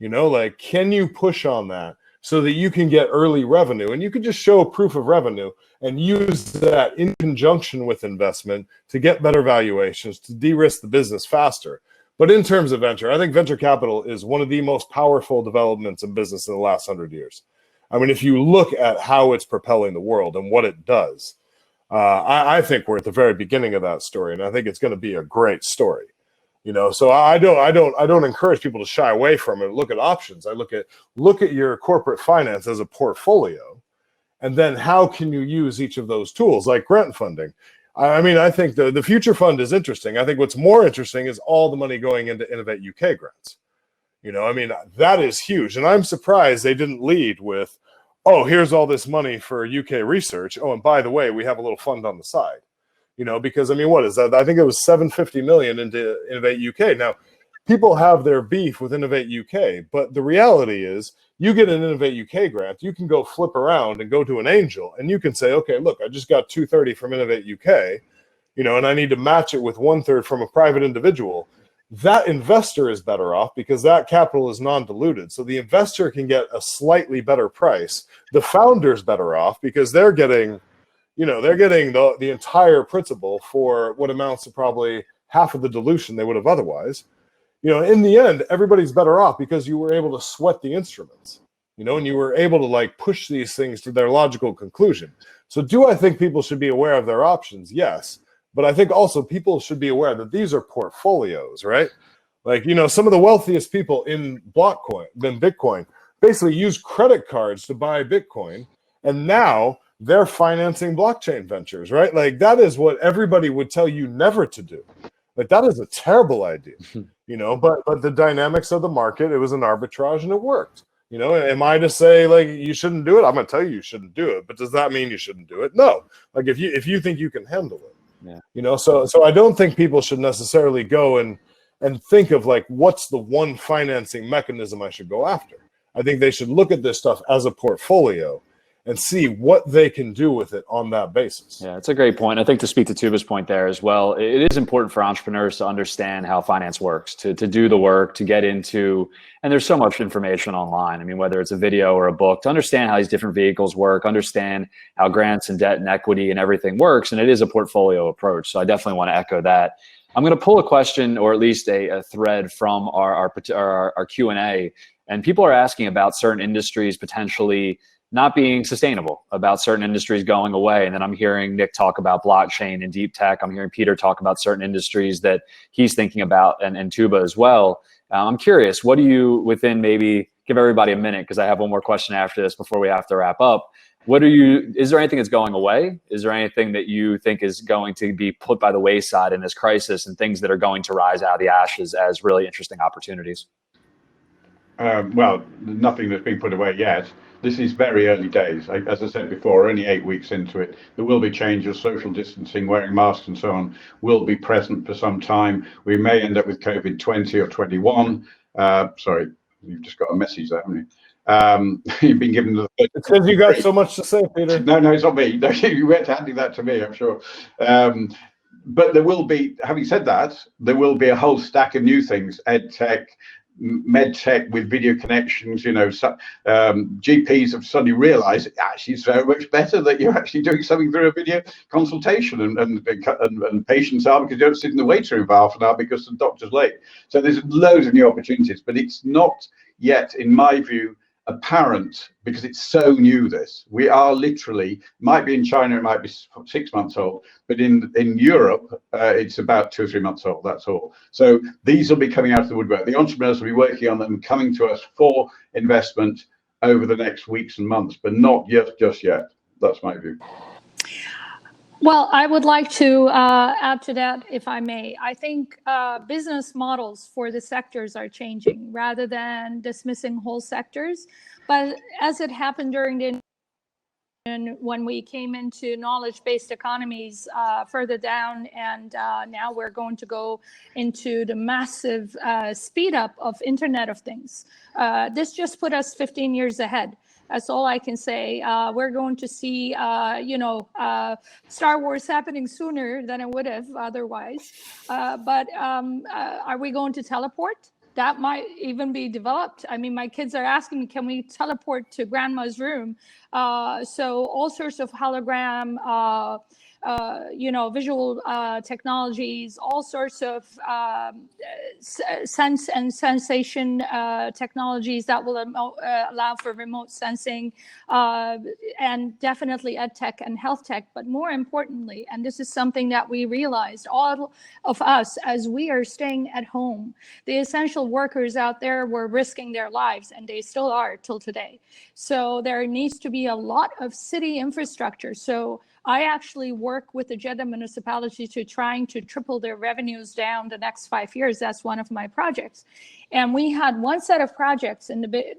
Like, can you push on that so that you can get early revenue, and you can just show proof of revenue and use that in conjunction with investment to get better valuations, to de-risk the business faster. But in terms of venture, I think venture capital is one of the most powerful developments in business in the last 100 years. I mean, if you look at how it's propelling the world and what it does, I think we're at the very beginning of that story, and I think it's going to be a great story. So I don't encourage people to shy away from it. Look at options. I look at your corporate finance as a portfolio, and then how can you use each of those tools, like grant funding. I mean, I think the future fund is interesting. I think what's more interesting is all the money going into Innovate UK grants. I mean, that is huge, and I'm surprised they didn't lead with, oh, here's all this money for UK research. Oh, and by the way, we have a little fund on the side. Because I mean, what is that? I think it was 750 million into Innovate UK. Now, people have their beef with Innovate UK, but the reality is you get an Innovate UK grant, you can go flip around and go to an angel, and you can say, okay, look, I just got 230 from Innovate UK, and I need to match it with 1/3 from a private individual. That investor is better off because that capital is non-diluted. So the investor can get a slightly better price. The founder's better off because they're getting the entire principal for what amounts to probably half of the dilution they would have otherwise. In the end, everybody's better off because you were able to sweat the instruments, and you were able to like push these things to their logical conclusion. So do I think people should be aware of their options? Yes. But I think also people should be aware that these are portfolios, right? Like, some of the wealthiest people in Bitcoin basically use credit cards to buy Bitcoin. And now they're financing blockchain ventures, right? Like that is what everybody would tell you never to do. Like that is a terrible idea, but the dynamics of the market, it was an arbitrage and it worked. Am I to say like you shouldn't do it? I'm gonna tell you shouldn't do it, but does that mean you shouldn't do it? No. Like if you think you can handle it, yeah. So I don't think people should necessarily go and think of like what's the one financing mechanism I should go after. I think they should look at this stuff as a portfolio and see what they can do with it on that basis. Yeah, it's a great point. I think to speak to Tuba's point there as well, it is important for entrepreneurs to understand how finance works, to do the work, to get into, and there's so much information online. I mean, whether it's a video or a book, to understand how these different vehicles work, understand how grants and debt and equity and everything works. And it is a portfolio approach. So I definitely want to echo that. I'm going to pull a question or at least a thread from our Q&A. And people are asking about certain industries potentially not being sustainable, about certain industries going away. And then I'm hearing Nick talk about blockchain and deep tech. I'm hearing Peter talk about certain industries that he's thinking about, and Tuba as well. I'm curious, what do you, within maybe, give everybody a minute, because I have one more question after this before we have to wrap up. Is there anything that's going away? Is there anything that you think is going to be put by the wayside in this crisis, and things that are going to rise out of the ashes as really interesting opportunities? Well, nothing that's been put away yet. This is very early days. As I said before, only 8 weeks into it. There will be changes. Social distancing, wearing masks and so on will be present for some time. We may end up with COVID 20 or 21. Sorry, you've just got a message there, haven't you? You've been given the... It's because you got so much to say, Peter. No, it's not me. No, you weren't handing that to me, I'm sure. but there will be, having said that, there will be a whole stack of new things, ed tech, med tech with video connections. GPs have suddenly realized actually it's very much better that you're actually doing something through a video consultation, and patients are, because you don't sit in the waiting room for half an hour because the doctor's late. So there's loads of new opportunities, but it's not yet, in my view, apparent, because it's so new. This, we are literally, might be in China, it might be 6 months old, but in Europe it's about 2 or 3 months old, that's all. So these will be coming out of the woodwork. The entrepreneurs will be working on them, coming to us for investment over the next weeks and months, but not just yet. That's my view. Well, I would like to add to that, if I may. I think business models for the sectors are changing rather than dismissing whole sectors. But as it happened during the when we came into knowledge-based economies further down, and now we're going to go into the massive speed up of Internet of Things. This just put us 15 years ahead. That's all I can say. We're going to see, Star Wars happening sooner than it would have otherwise. But are we going to teleport? That might even be developed. I mean, my kids are asking me, can we teleport to grandma's room? So all sorts of hologram, visual technologies, all sorts of sense and sensation technologies that will allow for remote sensing, and definitely ed tech and health tech. But more importantly, and this is something that we realized, all of us, as we are staying at home, the essential workers out there were risking their lives, and they still are till today. So there needs to be a lot of city infrastructure. So I actually work with the Jeddah municipality to trying to triple their revenues down the next 5 years. That's one of my projects. And we had one set of projects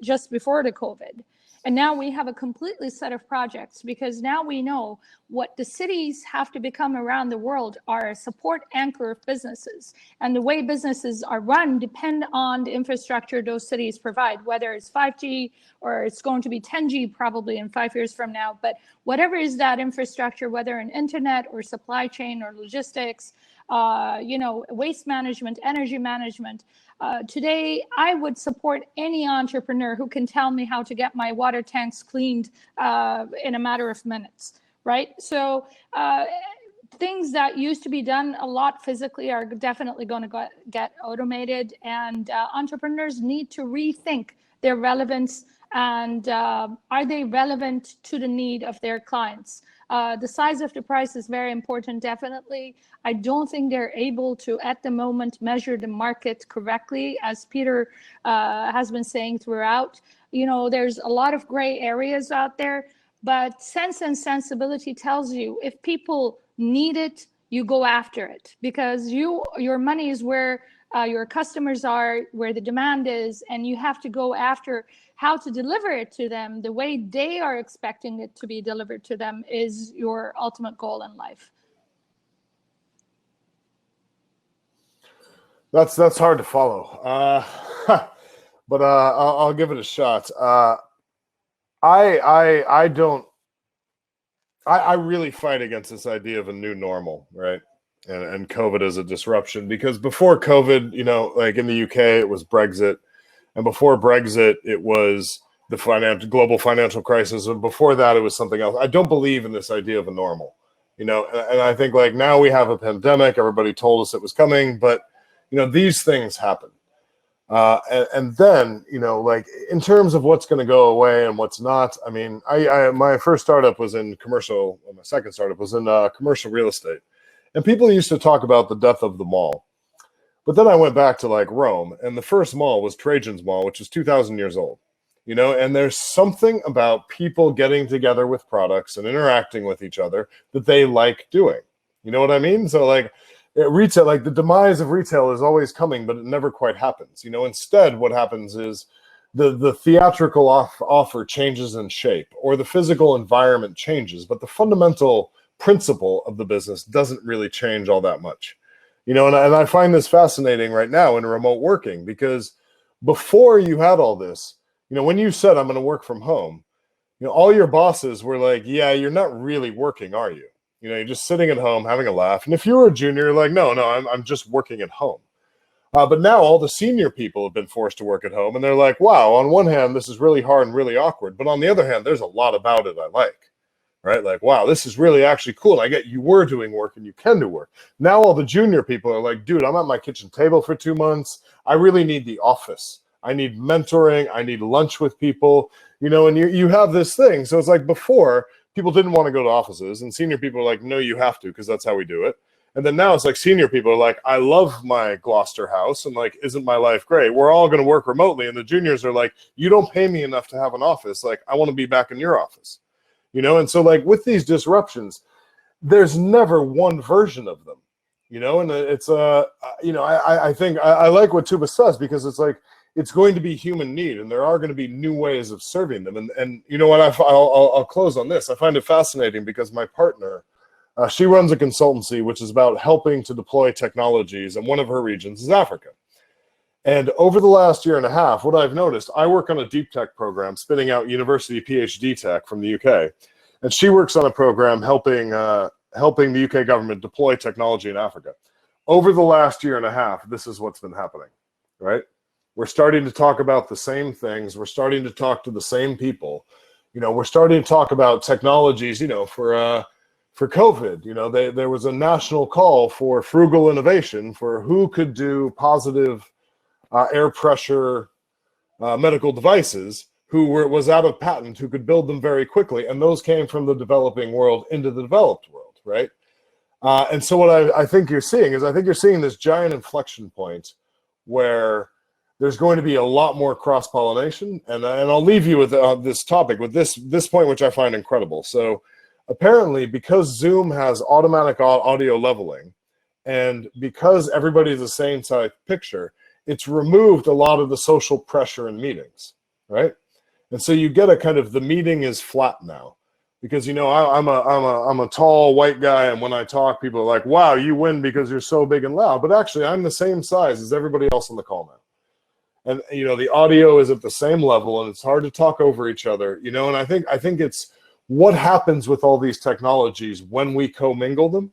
just before the COVID. And now we have a completely set of projects, because now we know what the cities have to become around the world are a support anchor of businesses. And the way businesses are run depend on the infrastructure those cities provide, whether it's 5G or it's going to be 10G probably in 5 years from now. But whatever is that infrastructure, whether in internet or supply chain or logistics, waste management, energy management. Today, I would support any entrepreneur who can tell me how to get my water tanks cleaned in a matter of minutes, right? So things that used to be done a lot physically are definitely going to get automated, and entrepreneurs need to rethink their relevance, and are they relevant to the need of their clients? The size of the price is very important, definitely. I don't think they're able to, at the moment, measure the market correctly, as Peter has been saying throughout. There's a lot of gray areas out there, but sense and sensibility tells you if people need it, you go after it, because your money is where your customers are, where the demand is, and you have to go after how to deliver it to them the way they are expecting it to be delivered to them is your ultimate goal in life. That's hard to follow, but I'll give it a shot. I really fight against this idea of a new normal, right? And COVID as a disruption, because before COVID, like in the UK, it was Brexit. And before Brexit, it was the global financial crisis. And before that, it was something else. I don't believe in this idea of a normal, and I think like now we have a pandemic. Everybody told us it was coming, but, these things happen. And then, like in terms of what's going to go away and what's not, I mean, my first startup was in commercial. Well, my second startup was in commercial real estate. And people used to talk about the death of the mall. But then I went back to like Rome, and the first mall was Trajan's Mall, which is 2,000 years old, and there's something about people getting together with products and interacting with each other that they like doing. You know what I mean? So like retail, like the demise of retail is always coming, but it never quite happens. Instead, what happens is the theatrical offer changes in shape, or the physical environment changes, but the fundamental principle of the business doesn't really change all that much. And I find this fascinating right now in remote working, because before you had all this, when you said, I'm going to work from home, all your bosses were like, yeah, you're not really working, are you? You know, you're just sitting at home having a laugh. And if you were a junior, you're like, no, I'm just working at home. But now all the senior people have been forced to work at home, and they're like, wow, on one hand, this is really hard and really awkward. But on the other hand, there's a lot about it I like, right? Like, wow, this is really actually cool. I get you were doing work and you can do work. Now all the junior people are like, dude, I'm at my kitchen table for 2 months. I really need the office. I need mentoring. I need lunch with people, you know, and you have this thing. So it's like before, people didn't want to go to offices, and senior people are like, no, you have to, because that's how we do it. And then now it's like senior people are like, I love my Gloucester house, and like, isn't my life great? We're all going to work remotely. And the juniors are like, you don't pay me enough to have an office. Like, I want to be back in your office, you know? And so like with these disruptions, there's never one version of them, you know? And it's, you know, I think I like what Tuba says, because it's like, it's going to be human need, and there are going to be new ways of serving them. And you know what, I'll close on this. I find it fascinating because my partner, she runs a consultancy which is about helping to deploy technologies, and one of her regions is Africa. And over the last year and a half, what I've noticed, I work on a deep tech program spinning out university PhD tech from the UK, and she works on a program helping the UK government deploy technology in Africa. Over the last year and a half, this is what's been happening, right? We're starting to talk about the same things. We're starting to talk to the same people. You know, we're starting to talk about technologies, you know, for COVID. You know, there was a national call for frugal innovation for who could do positive air pressure medical devices, was out of patent, who could build them very quickly. And those came from the developing world into the developed world, right? And so what I think you're seeing is, I think you're seeing this giant inflection point where there's going to be a lot more cross-pollination. And I'll leave you with this topic, with this point, which I find incredible. So apparently, because Zoom has automatic audio leveling, and because everybody's the same type picture, it's removed a lot of the social pressure in meetings, right? And so you get a kind of, the meeting is flat now. Because, you know, I'm a tall white guy, and when I talk, people are like, wow, you win because you're so big and loud. But actually, I'm the same size as everybody else on the call now. And, you know, the audio is at the same level, and it's hard to talk over each other, you know. And I think it's what happens with all these technologies when we commingle them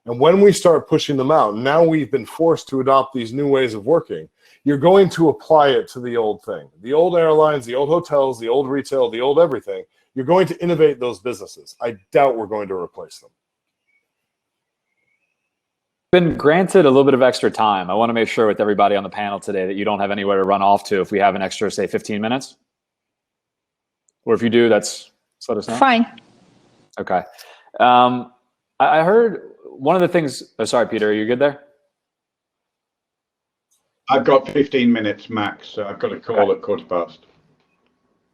and when we start pushing them out. Now we've been forced to adopt these new ways of working. You're going to apply it to the old thing, the old airlines, the old hotels, the old retail, the old everything. You're going to innovate those businesses. I doubt we're going to replace them. Been granted a little bit of extra time. I want to make sure with everybody on the panel today that you don't have anywhere to run off to if we have an extra, say, 15 minutes. Or if you do, let us know. Fine. Okay. I heard one of the things, oh, sorry, Peter, are you good there? I've got 15 minutes max, so I've got a call at 15:15.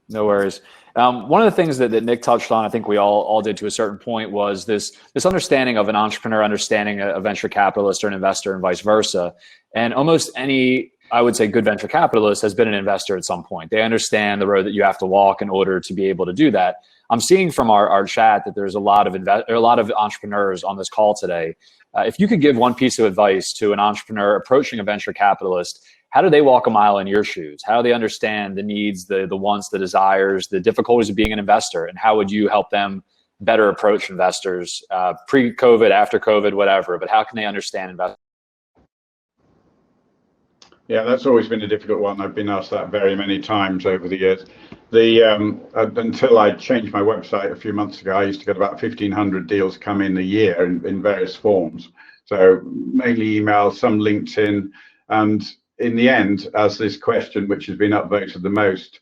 No worries. One of the things that Nick touched on, I think we all did to a certain point, was this understanding of an entrepreneur, understanding a venture capitalist or an investor, and vice versa. And almost any, I would say, good venture capitalist has been an investor at some point. They understand the road that you have to walk in order to be able to do that. I'm seeing from our chat that there's a lot of entrepreneurs on this call today. If you could give one piece of advice to an entrepreneur approaching a venture capitalist, how do they walk a mile in your shoes? How do they understand the needs, the wants, the desires, the difficulties of being an investor? And how would you help them better approach investors pre-COVID, after COVID, whatever? But how can they understand investors? Yeah, that's always been a difficult one. I've been asked that very many times over the years. Until I changed my website a few months ago, I used to get about 1,500 deals come in a year in various forms. So mainly email, some LinkedIn, and in the end, as this question, which has been upvoted the most,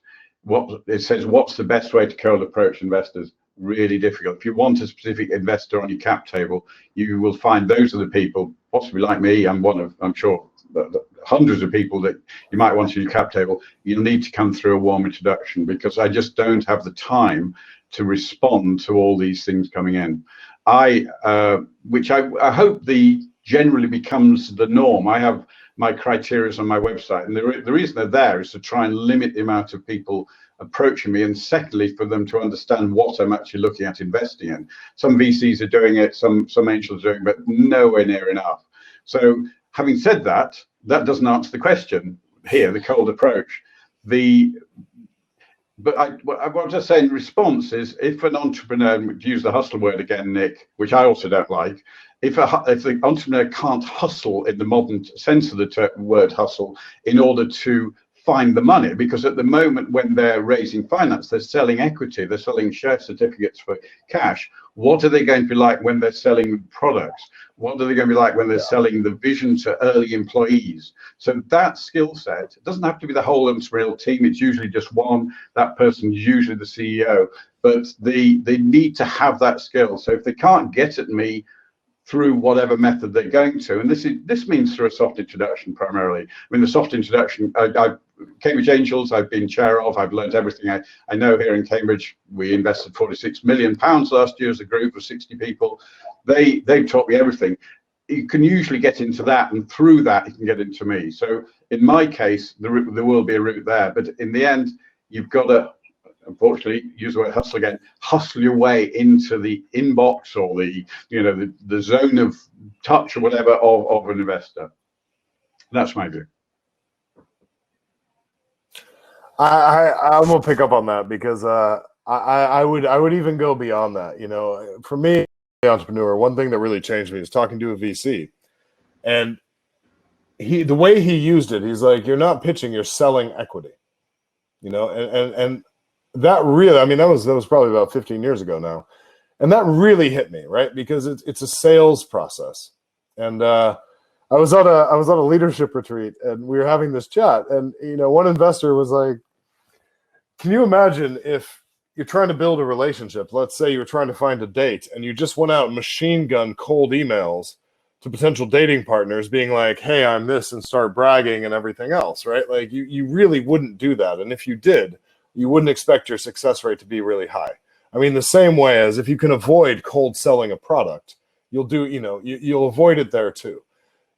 it says, what's the best way to cold approach investors? Really difficult. If you want a specific investor on your cap table, you will find those are the people, possibly like me, I'm sure, hundreds of people that you might want on your cap table. You'll need to come through a warm introduction, because I just don't have the time to respond to all these things coming in. Which I hope generally becomes the norm. I have my criteria on my website, and the reason they're there is to try and limit the amount of people approaching me, and secondly, for them to understand what I'm actually looking at investing in. Some VCs are doing it, some angels are doing it, but nowhere near enough. So having said that, that doesn't answer the question here, the cold approach. what I want to say in response is, if an entrepreneur, use the hustle word again, Nick, which I also don't like, if the entrepreneur can't hustle in the modern sense of the word hustle in order to find the money, because at the moment when they're raising finance, they're selling equity, they're selling share certificates for cash. What are they going to be like when they're selling products? What are they going to be like when they're selling the vision to early employees? So that skill set, it doesn't have to be the whole entrepreneurial team. It's usually just one. That person's usually the CEO, but they need to have that skill. So if they can't get at me through whatever method they're going to, and this means through a soft introduction primarily. I mean, the soft introduction, Cambridge Angels, I've been chair of. I've learned everything I know here in Cambridge. We invested £46 million last year as a group of 60 people. They've taught me everything. You can usually get into that, and through that you can get into me. So in my case, there will be a route there, but in the end, you've got to, unfortunately, use the word hustle again, hustle your way into the inbox or the zone of touch or whatever of an investor. That's my view. I'm gonna pick up on that, because I would even go beyond that. You know, for me, the entrepreneur, one thing that really changed me is talking to a VC, and the way he used it, he's like, "You're not pitching, you're selling equity." You know, and that really, I mean, that was probably about 15 years ago now, and that really hit me, right? Because it's a sales process, and I was on a leadership retreat, and we were having this chat, and one investor was like, "Can you imagine if you're trying to build a relationship? Let's say you're trying to find a date, and you just went out and machine gun cold emails to potential dating partners, being like, 'Hey, I'm this,' and start bragging and everything else, right? Like you really wouldn't do that, and if you did, you wouldn't expect your success rate to be really high. I mean, the same way as if you can avoid cold selling a product, you'll avoid it there too.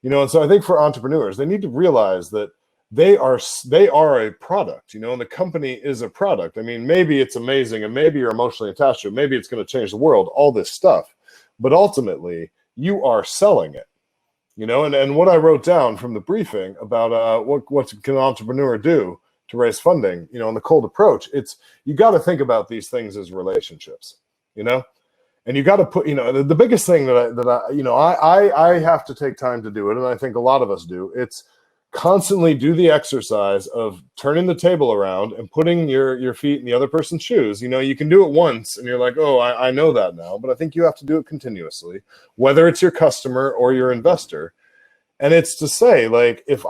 And so I think for entrepreneurs, they need to realize that they are a product, and the company is a product. I mean, maybe it's amazing, and maybe you're emotionally attached to it, maybe it's going to change the world, all this stuff, but ultimately you are selling it. And what I wrote down from the briefing about what can an entrepreneur do to raise funding, on the cold approach, you got to think about these things as relationships, and you got to put, the biggest thing that I have to take time to do it, and I think a lot of us do. It's constantly do the exercise of turning the table around and putting your feet in the other person's shoes. You can do it once and you're like, oh, I know that now, but I think you have to do it continuously, whether it's your customer or your investor. And it's to say, like, if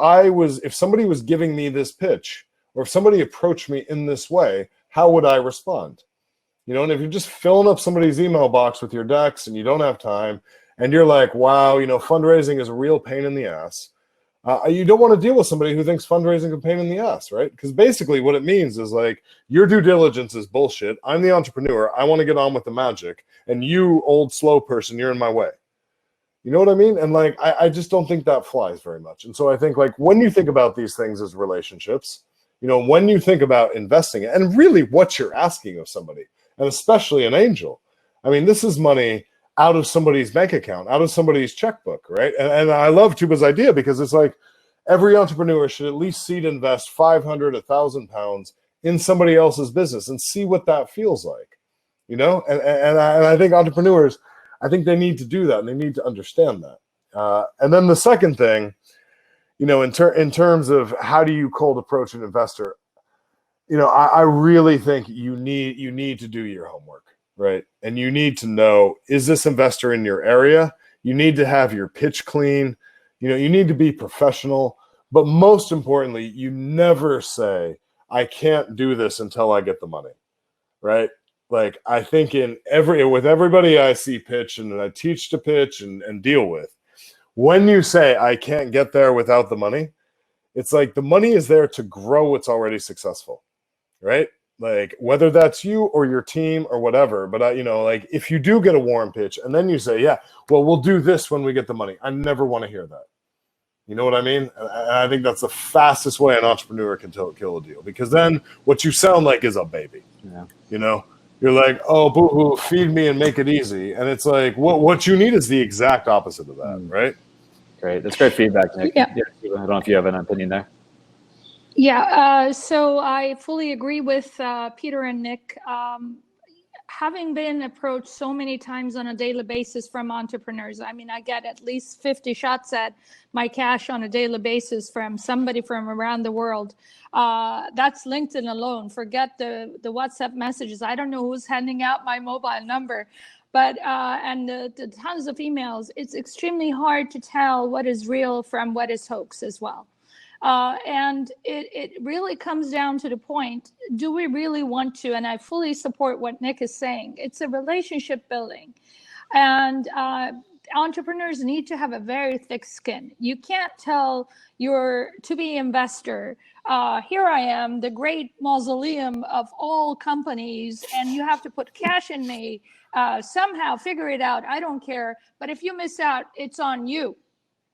somebody was giving me this pitch, or if somebody approached me in this way, how would I respond? And if you're just filling up somebody's email box with your decks and you don't have time, and you're like, wow, fundraising is a real pain in the ass, you don't want to deal with somebody who thinks fundraising is a pain in the ass, right? Because basically what it means is, like, your due diligence is bullshit. I'm the entrepreneur. I want to get on with the magic. And you, old slow person, you're in my way. You know what I mean? And like, I just don't think that flies very much. And so I think, like, when you think about these things as relationships, when you think about investing and really what you're asking of somebody, and especially an angel, I mean, this is money out of somebody's bank account, out of somebody's checkbook, right? And I love Tuba's idea, because it's like every entrepreneur should at least seed invest 500, 1,000 pounds in somebody else's business and see what that feels like, And I think entrepreneurs, I think they need to do that, and they need to understand that. And then the second thing, in terms of how do you cold approach an investor, I really think you need to do your homework, right? And you need to know, is this investor in your area? You need to have your pitch clean. You need to be professional. But most importantly, you never say, I can't do this until I get the money, right? Like, I think with everybody I see pitch and I teach to pitch and deal with, when you say, I can't get there without the money, it's like the money is there to grow what's already successful, right? Like, whether that's you or your team or whatever, but like, if you do get a warm pitch and then you say, yeah, well, we'll do this when we get the money, I never want to hear that. You know what I mean? And I think that's the fastest way an entrepreneur can kill a deal, because then what you sound like is a baby. Yeah. You're like, oh, boo-hoo, feed me and make it easy. And it's like, what you need is the exact opposite of that, right? Great. That's great feedback, Nick. Yeah. I don't know if you have an opinion there. Yeah, so I fully agree with Peter and Nick. Having been approached so many times on a daily basis from entrepreneurs, I mean, I get at least 50 shots at my cash on a daily basis from somebody from around the world. That's LinkedIn alone. Forget the WhatsApp messages. I don't know who's handing out my mobile number, but and the tons of emails. It's extremely hard to tell what is real from what is hoax as well. And it really comes down to the point, do we really want to, and I fully support what Nick is saying, it's a relationship building. And entrepreneurs need to have a very thick skin. You can't tell your to-be investor, here I am, the great mausoleum of all companies, and you have to put cash in me, somehow figure it out, I don't care, but if you miss out, it's on you.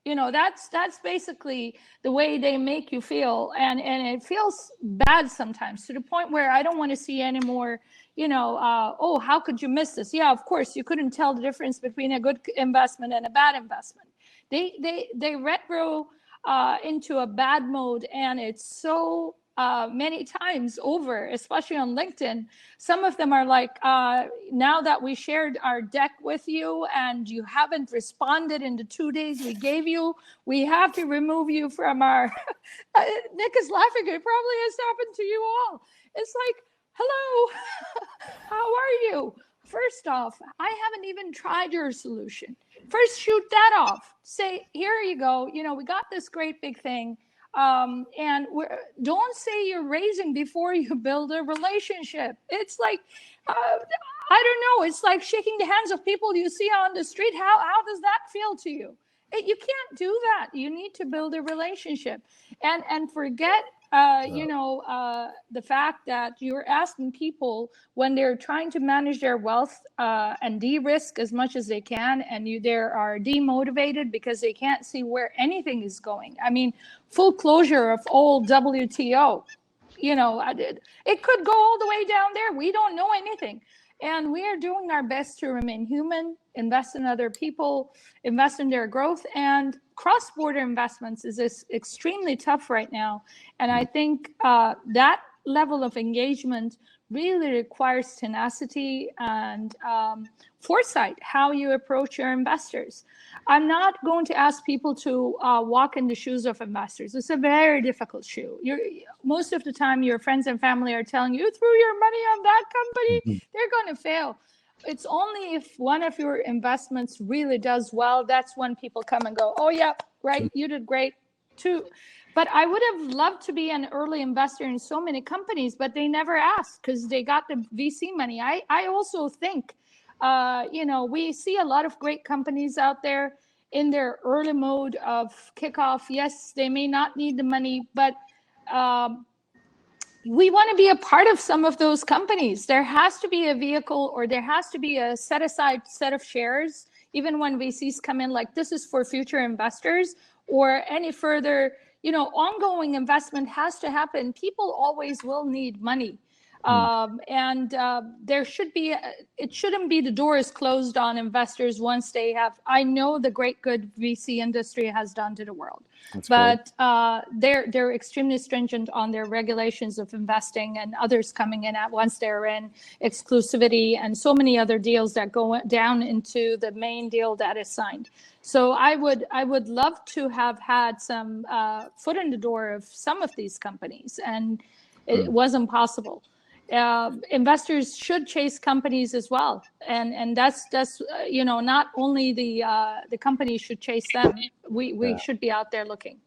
You know, that's basically the way they make you feel. And it feels bad sometimes, to the point where I don't want to see any more, you know, oh, how could you miss this? Yeah, of course, you couldn't tell the difference between a good investment and a bad investment. They retro into a bad mode, and it's so many times over, especially on LinkedIn. Some of them are like, now that we shared our deck with you and you haven't responded in the 2 days we gave you, we have to remove you from our Nick is laughing. It probably has happened to you all. It's like, hello, how are you? First off, I haven't even tried your solution. First, shoot that off. Say, here you go. You know, we got this great big thing. And don't say you're raising before you build a relationship. It's like, I don't know. It's like shaking the hands of people you see on the street. How does that feel to you? You can't do that. You need to build a relationship, and forget, you know, the fact that you're asking people when they're trying to manage their wealth and de-risk as much as they can, and they are demotivated because they can't see where anything is going. I mean, full closure of all WTO, you know, it could go all the way down there. We don't know anything. And we are doing our best to remain human, invest in other people, invest in their growth. And cross-border investments is extremely tough right now. And I think that level of engagement really requires tenacity and foresight, how you approach your investors. I'm not going to ask people to walk in the shoes of investors. It's a very difficult shoe. Most of the time, your friends and family are telling you threw your money on that company, they're going to fail. It's only if one of your investments really does well, that's when people come and go, oh, yeah, right, you did great too. But I would have loved to be an early investor in so many companies, but they never asked because they got the VC money. I also think, you know, we see a lot of great companies out there in their early mode of kickoff. Yes, they may not need the money, but we want to be a part of some of those companies. There has to be a vehicle, or there has to be a set aside set of shares, even when VCs come in, like this is for future investors, or any further, you know, ongoing investment has to happen. People always will need money. And there should be, it shouldn't be the door is closed on investors once they have, I know the great good VC industry has done to the world. That's but they're extremely stringent on their regulations of investing, and others coming in at once they're in exclusivity and so many other deals that go down into the main deal that is signed. So I would love to have had some foot in the door of some of these companies, and it wasn't possible. Investors should chase companies as well, and that's you know, not only the companies should chase them. We should be out there looking.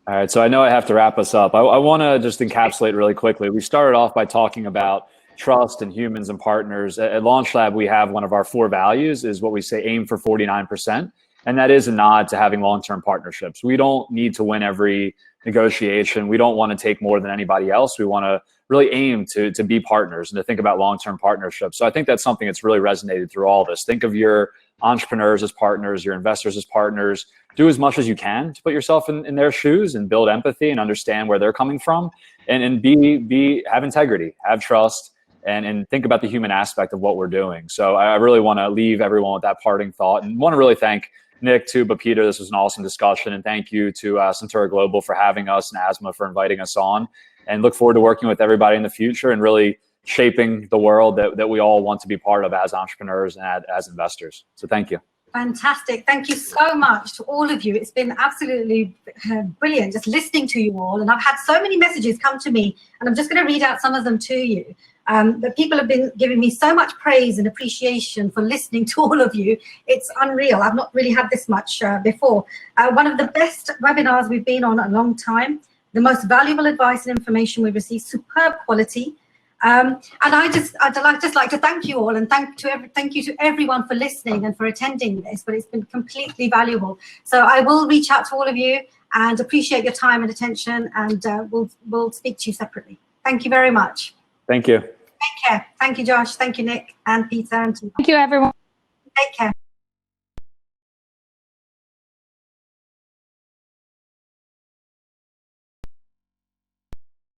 All right, so I know I have to wrap us up. I want to just encapsulate really quickly. We started off by talking about trust and humans and partners. At LaunchLab, we have one of our 4 values is what we say, aim for 49%. And that is a nod to having long-term partnerships. We don't need to win every negotiation. We don't want to take more than anybody else. We want to really aim to be partners and to think about long-term partnerships. So I think that's something that's really resonated through all this. Think of your entrepreneurs as partners, your investors as partners. Do as much as you can to put yourself in their shoes and build empathy and understand where they're coming from, and have integrity, have trust, and think about the human aspect of what we're doing. So I really want to leave everyone with that parting thought, and want to really thank Nick too, but Peter, this was an awesome discussion. And thank you to Centuro Global for having us and Asma for inviting us on. And look forward to working with everybody in the future and really shaping the world that we all want to be part of as entrepreneurs and as investors. So thank you. Fantastic. Thank you so much to all of you. It's been absolutely brilliant just listening to you all. And I've had so many messages come to me, and I'm just going to read out some of them to you. That people have been giving me so much praise and appreciation for listening to all of you. It's unreal. I've not really had this much before. One of the best webinars we've been on a long time. The most valuable advice and information we've received, superb quality. And I'd just like to thank you all, and thank you to everyone for listening and for attending this, but it's been completely valuable. So I will reach out to all of you and appreciate your time and attention, and we'll speak to you separately. Thank you very much. Thank you. Take care. Thank you, Josh. Thank you, Nick and Peter. And Thank you, everyone.